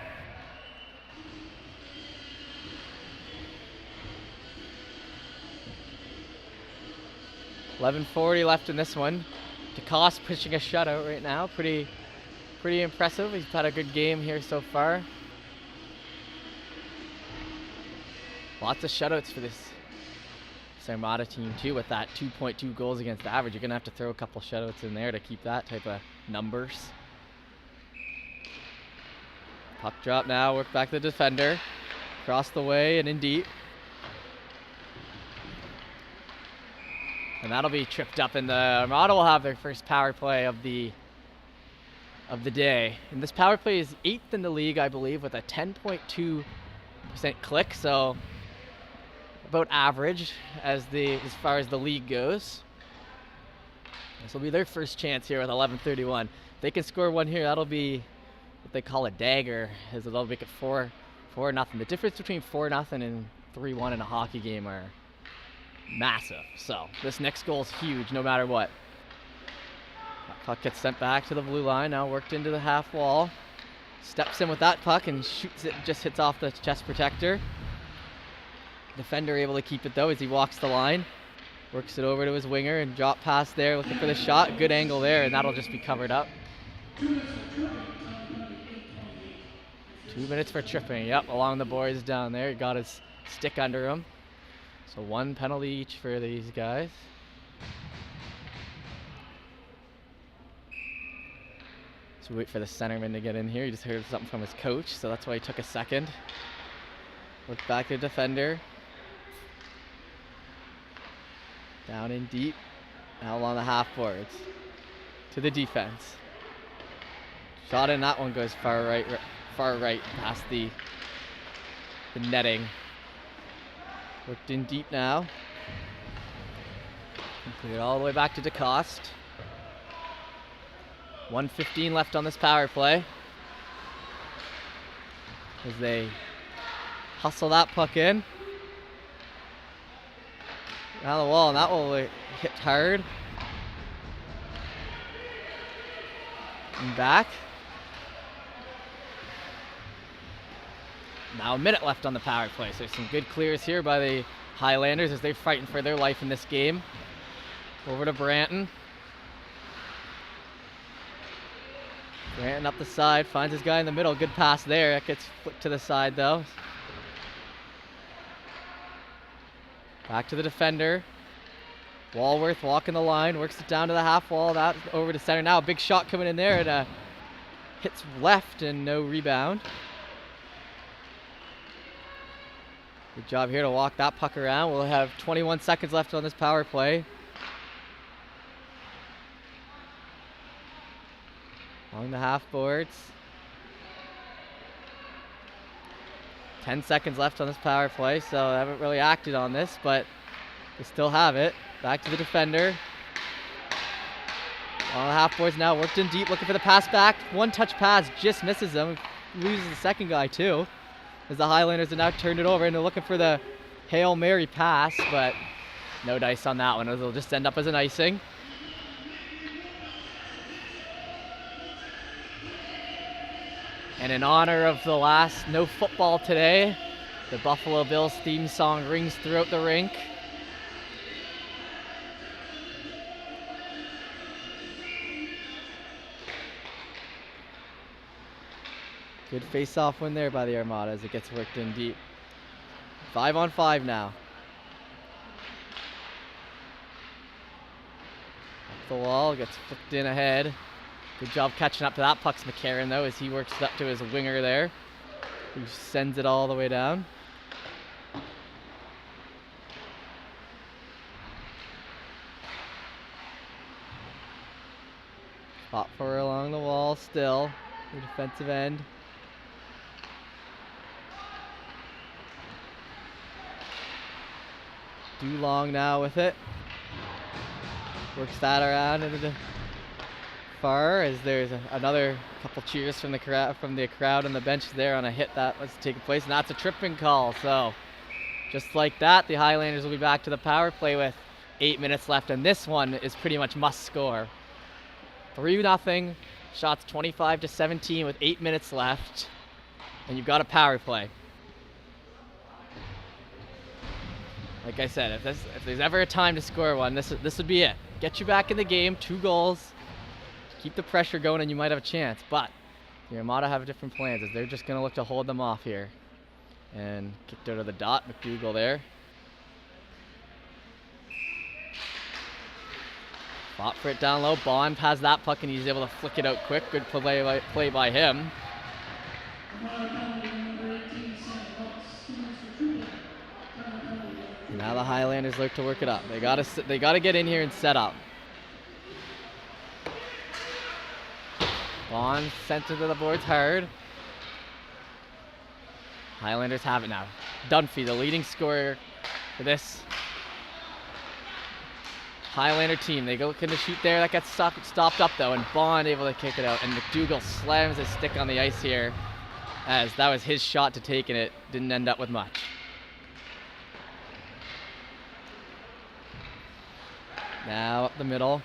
$11:40 left in this one. DeCoste pitching a shutout right now. Pretty impressive. He's had a good game here so far. Lots of shutouts for this Armada team too, with that 2.2 goals against average. You're gonna have to throw a couple shutouts in there to keep that type of numbers. Puck drop now, work back to the defender. Across the way and in deep. And that'll be tripped up, and the Armada will have their first power play of the day. And this power play is 8th in the league, I believe, with a 10.2% click, so about average as far as the league goes. This will be their first chance here with 11:31. If they can score one here, that'll be what they call a dagger, as it'll make it 4-0. The difference between 4-0 and 3-1 in a hockey game are massive. So this next goal is huge no matter what. That puck gets sent back to the blue line, now worked into the half wall. Steps in with that puck and shoots it, just hits off the chest protector. Defender able to keep it though as he walks the line. Works it over to his winger and drop pass there, looking for the shot. Good angle there, and that'll just be covered up. 2 minutes for tripping. Yep, along the boards down there. He got his stick under him. So 1 penalty each for these guys. So we wait for the centerman to get in here. He just heard something from his coach, so that's why he took a second. Look back to the defender. Down in deep. Now along the half boards. To the defense. Shot in, that one goes far right past the netting. Worked in deep now. Cleared all the way back to DeCoste. 1:15 left on this power play. As they hustle that puck in. Down the wall, and that will hit hard. And back. Now a minute left on the power play, so there's some good clears here by the Highlanders as they're fighting for their life in this game. Over to Branton. Branton up the side, finds his guy in the middle. Good pass there. That gets flipped to the side though. Back to the defender. Walworth walking the line, works it down to the half wall. That over to center now. A big shot coming in there and hits left and no rebound. Good job here to walk that puck around. We'll have 21 seconds left on this power play. Along the half boards. 10 seconds left on this power play, so I haven't really acted on this, but they still have it. Back to the defender. On the half boards now, worked in deep, looking for the pass back. One touch pass, just misses them. Loses the second guy too. As the Highlanders have now turned it over and they're looking for the Hail Mary pass, but no dice on that one. It'll just end up as an icing. And in honor of the last no football today, the Buffalo Bills theme song rings throughout the rink. Good face-off win there by the Armada as it gets worked in deep. 5-on-5 now. Up the wall, gets flipped in ahead. Good job catching up to that puck's McCarron though as he works up to his winger there, who sends it all the way down. Spot for her along the wall still, the defensive end. Long now with it. Works that around into the far as there's another couple cheers from the crowd on the bench there on a hit that was taking place, and that's a tripping call. So just like that, the Highlanders will be back to the power play with 8 minutes left, and this one is pretty much must score. 3-0, shots 25-17 with 8 minutes left, and you've got a power play. Like I said, if there's ever a time to score one, this would be it. Get you back in the game, 2 goals, keep the pressure going, and you might have a chance. But the Armada have different plans as they're just going to look to hold them off here. And kicked out of the dot, McDougall there. Fought for it down low. Bond has that puck and he's able to flick it out quick. Good play by him. Now the Highlanders look to work it up. They gotta get in here and set up. Bond sent it to the boards hard. Highlanders have it now. Dunphy, the leading scorer for this Highlander team. They go looking to shoot there. That gets stopped up though, and Bond able to kick it out. And McDougall slams his stick on the ice here, as that was his shot to take, and it didn't end up with much. Now up the middle.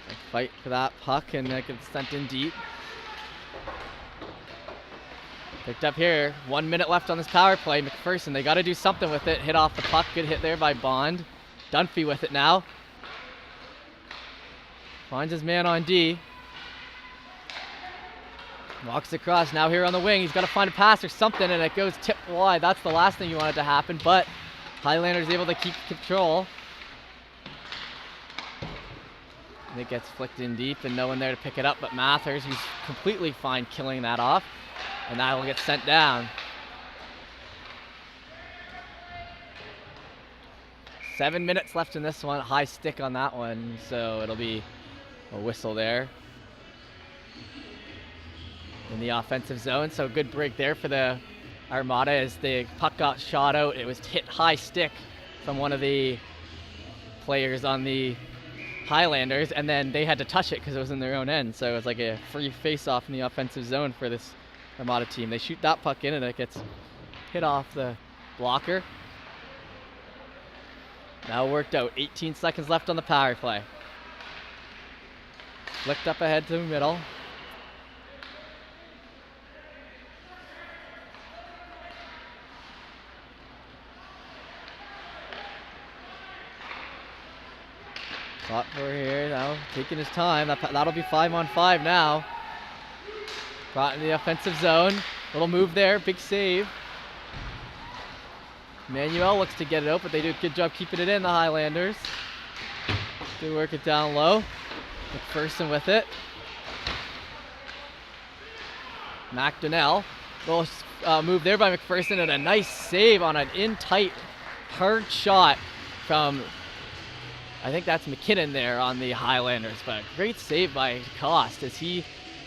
They fight for that puck, and that gets sent in deep. Picked up here. 1 minute left on this power play. McPherson, they got to do something with it. Hit off the puck. Good hit there by Bond. Dunphy with it now. Finds his man on D. Walks across, now here on the wing. He's got to find a pass or something, and it goes tipped wide. That's the last thing you wanted to happen, but Highlanders able to keep control. And it gets flicked in deep, and no one there to pick it up but Mathers, who's completely fine killing that off. And that will get sent down. 7 minutes left in this one. High stick on that one, so it'll be a whistle there in the offensive zone. So good break there for the Armada as the puck got shot out. It was hit high stick from one of the players on the Highlanders, and then they had to touch it because it was in their own end. So it was like a free face-off in the offensive zone for this Armada team. They shoot that puck in and it gets hit off the blocker. Now worked out. 18 seconds left on the power play. Flicked up ahead to the middle. Fought for here now, taking his time. That'll be 5-on-5 now. Brought in the offensive zone. Little move there, big save. Manuel looks to get it out, but they do a good job keeping it in, the Highlanders. They work it down low. McPherson with it. McDonnell. Little move there by McPherson and a nice save on an in-tight, hard shot from, I think that's McKinnon there on the Highlanders, but great save by Cost as he's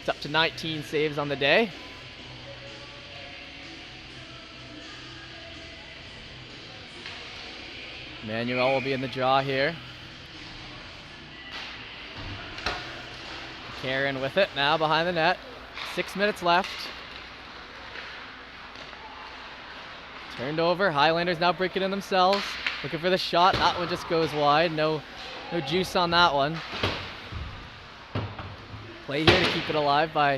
up to 19 saves on the day. Manuel will be in the draw here. Karen with it now behind the net. 6 minutes left. Turned over. Highlanders now breaking in themselves. Looking for the shot. That one just goes wide. No juice on that one. Play here to keep it alive by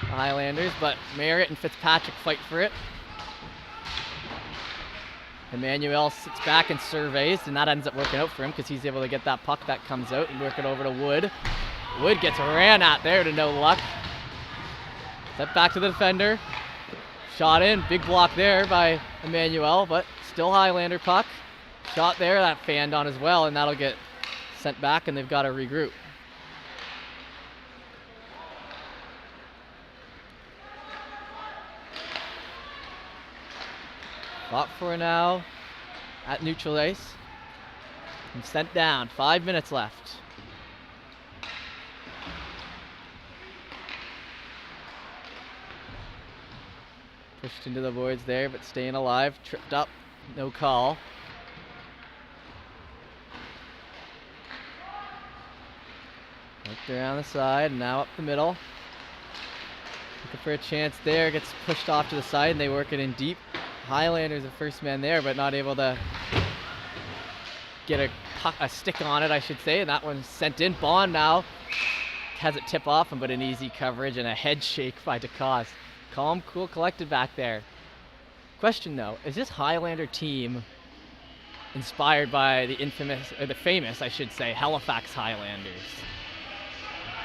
the Highlanders, but Merritt and Fitzpatrick fight for it. Emmanuel sits back and surveys, and that ends up working out for him because he's able to get that puck that comes out and work it over to Wood. Wood gets ran at there to no luck. Set back to the defender. Shot in, big block there by Emmanuel, but still Highlander puck. Shot there, that fanned on as well, and that'll get sent back, and they've got to regroup. Fought for now at neutral ice. And sent down. 5 minutes left. Pushed into the boards there, but staying alive. Tripped up. No call. Looked around the side, and now up the middle. Looking for a chance there. Gets pushed off to the side, and they work it in deep. Highlanders the first man there, but not able to get a stick on it, I should say, and that one's sent in. Bond now has it tip off him, but an easy coverage and a head shake by DeCoste. Calm, cool, collected back there. Question though, is this Highlander team inspired by the famous, I should say, Halifax Highlanders?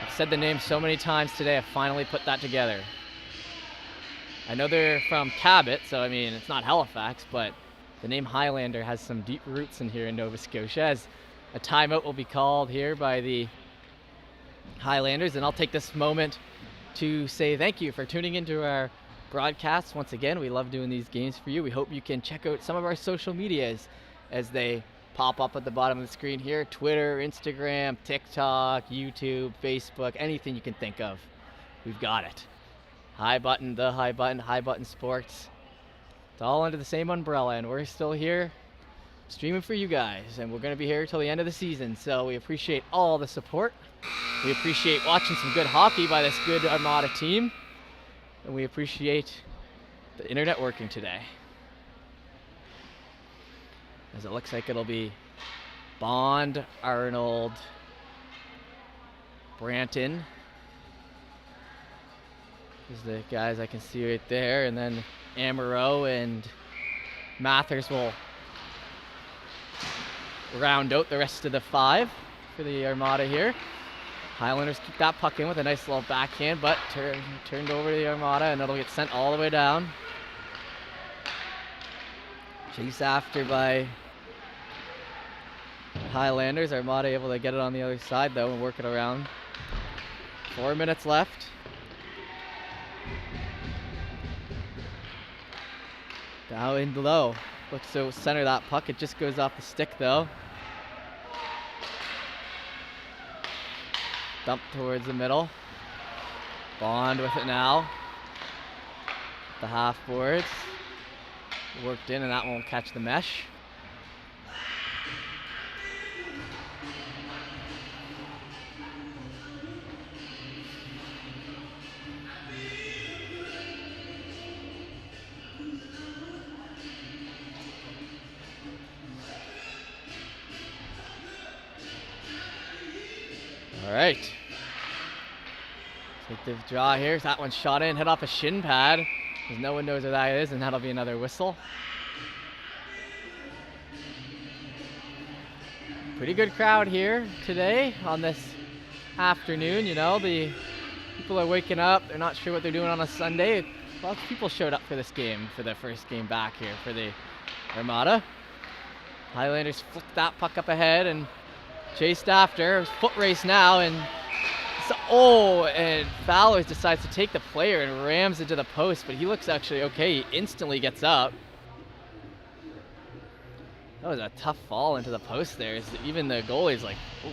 I've said the name so many times today, I've finally put that together. I know they're from Cabot, so I mean, it's not Halifax, but the name Highlander has some deep roots in here in Nova Scotia, as a timeout will be called here by the Highlanders, and I'll take this moment to say thank you for tuning into our broadcasts. Once again, we love doing these games for you. We hope you can check out some of our social medias as they pop up at the bottom of the screen here. Twitter, Instagram, TikTok, YouTube, Facebook, anything you can think of. We've got it. High Button, the High Button Sports. It's all under the same umbrella, and we're still here streaming for you guys, and we're going to be here till the end of the season, so we appreciate all the support. We appreciate watching some good hockey by this good Armada team, and we appreciate the internet working today. As it looks like it'll be Bond, Arnold, Branton. There's the guys I can see right there, and then Amaro and Mathers will round out the rest of the five for the Armada here. Highlanders keep that puck in with a nice little backhand, but turned over to the Armada, and it'll get sent all the way down. Chase after by Highlanders. Armada able to get it on the other side though and work it around. 4 minutes left. Down in low. Looks to center that puck. It just goes off the stick though. Dump towards the middle. Bond with it now. The half boards. Worked in, and that won't catch the mesh. All right. Take the draw here. That one shot in, hit off a shin pad. Because no one knows where that is, and that'll be another whistle. Pretty good crowd here today on this afternoon. You know, the people are waking up. They're not sure what they're doing on a Sunday. Lots of people showed up for this game, for the first game back here for the Armada. Highlanders flicked that puck up ahead and chased after. Foot race now, and and Fowler decides to take the player and rams into the post, but he looks actually okay. He instantly gets up. That was a tough fall into the post there. Even the goalie's like, oh,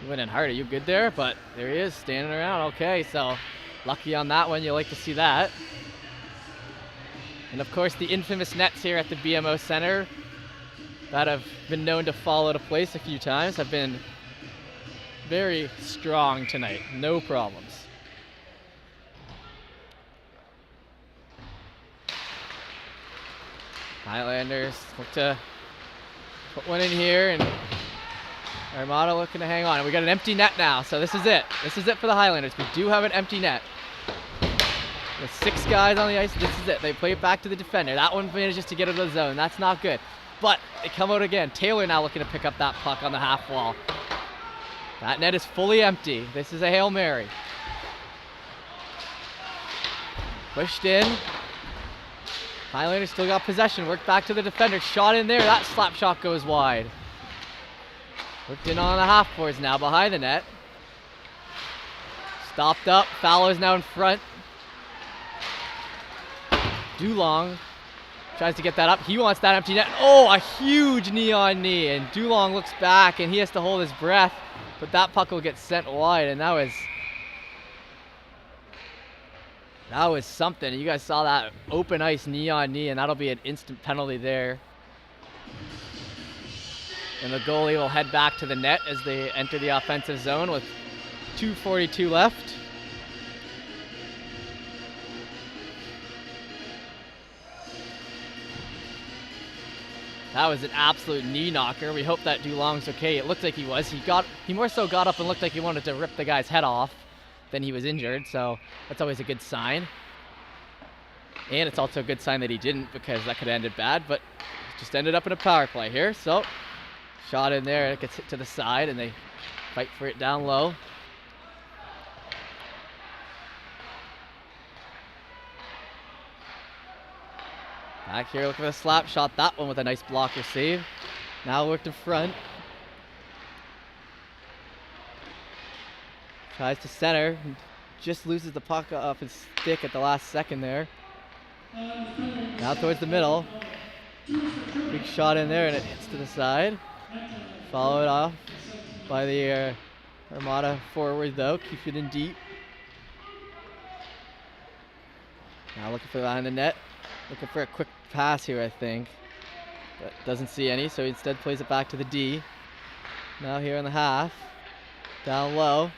you went in hard. Are you good there? But there he is, standing around. Okay, so lucky on that one. You like to see that. And of course, the infamous nets here at the BMO Center that have been known to fall out of place a few times have been very strong tonight. No problems. Highlanders look to put one in here, and Armada looking to hang on. And we got an empty net now, so this is it. This is it for the Highlanders. We do have an empty net. With 6 guys on the ice, this is it. They play it back to the defender. That one manages to get out of the zone. That's not good. But they come out again. Taylor now looking to pick up that puck on the half wall. That net is fully empty. This is a Hail Mary. Pushed in. Highlanders still got possession. Worked back to the defender. Shot in there. That slap shot goes wide. Worked in on the half boards now behind the net. Stopped up. Fowler's now in front. Dulong tries to get that up. He wants that empty net. Oh, a huge knee on knee. And Dulong looks back and he has to hold his breath. But that puck will get sent wide, and that was something. You guys saw that open ice knee on knee, and that'll be an instant penalty there. And the goalie will head back to the net as they enter the offensive zone with 2:42 left. That was an absolute knee knocker. We hope that Dulong's okay. It looked like he was. He more so got up and looked like he wanted to rip the guy's head off than he was injured, so that's always a good sign. And it's also a good sign that he didn't, because that could have ended bad, but just ended up in a power play here. So shot in there, it gets hit to the side, and they fight for it down low. Back here looking for the slap shot. That one with a nice blocker save. Now worked in front. Tries to center. Just loses the puck off his stick at the last second there. Now towards the middle. Big shot in there, and it hits to the side. Followed off by the Armada forward though. Keep it in deep. Now looking for behind the net. Looking for a quick pass here, I think. But doesn't see any, so he instead plays it back to the D. Now here in the half. Down low.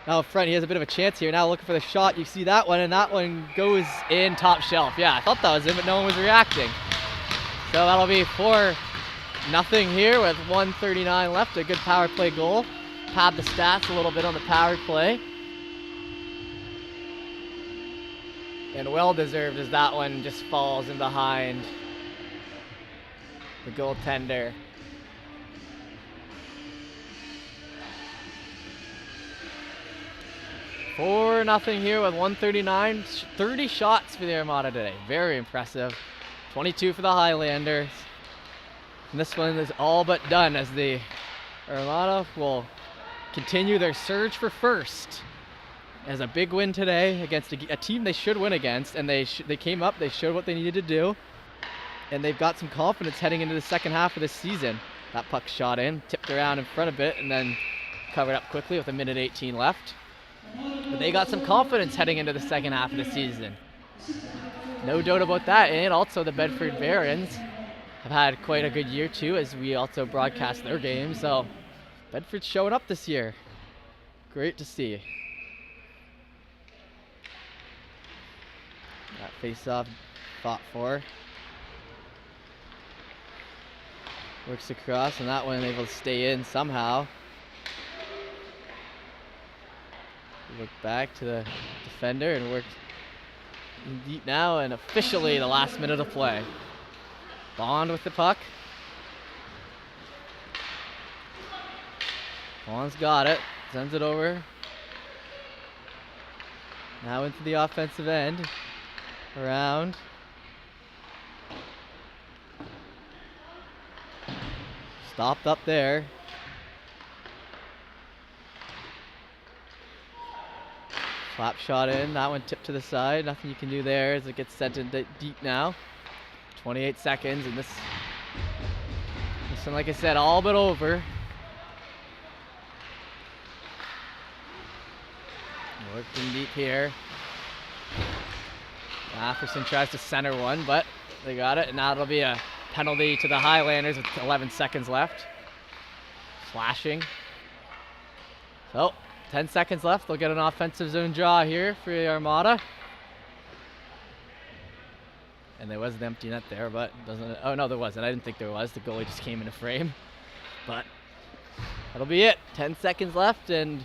Now up front, he has a bit of a chance here. Now looking for the shot. You see that one, and that one goes in top shelf. Yeah, I thought that was him, but no one was reacting. So that'll be 4-0 here with 1:39 left. A good power play goal. Pad the stats a little bit on the power play. And well deserved as that one just falls in behind the goaltender. Four nothing here with 1:39. 30 shots for the Armada today. Very impressive. 22 for the Highlanders. And this one is all but done as the Armada will continue their surge for first. As a big win today against a team they should win against, and they came up, they showed what they needed to do, and they've got some confidence heading into the second half of this season. That puck shot in, tipped around in front a bit, and then covered up quickly with 1:18 left. But they got some confidence heading into the second half of the season. No doubt about that. And also the Bedford Barons have had quite a good year too, as we also broadcast their games. So Bedford's showing up this year. Great to see. That face-off fought for. Works across, and that one able to stay in somehow. Look back to the defender and work in deep now, and officially the last minute of play. Bond with the puck. Bond's got it. Sends it over. Now into the offensive end. Around. Stopped up there. Slap shot in. That one tipped to the side. Nothing you can do there as it gets sent in deep now. 28 seconds, and this one, like I said, all but over. Worked in deep here. Afterson tries to center one, but they got it, and now it'll be a penalty to the Highlanders with 11 seconds left. Flashing. So, 10 seconds left. They'll get an offensive zone draw here for the Armada. And there was an empty net there, but doesn't. Oh no, there wasn't. I didn't think there was. The goalie just came into frame. But that'll be it. 10 seconds left, and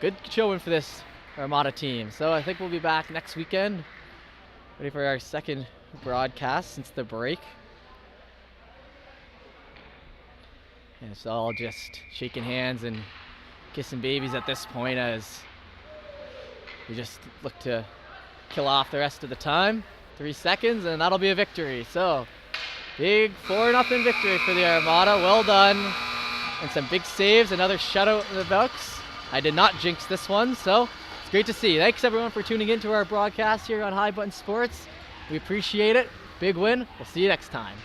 good showing for this Armada team. So I think we'll be back next weekend, ready for our second broadcast since the break. And it's all just shaking hands and kissing babies at this point as we just look to kill off the rest of the time. 3 seconds, and that'll be a victory. So, big 4-0 victory for the Armada. Well done. And some big saves. Another shutout in the Bucks. I did not jinx this one, so it's great to see. Thanks, everyone, for tuning in to our broadcast here on High Button Sports. We appreciate it. Big win. We'll see you next time.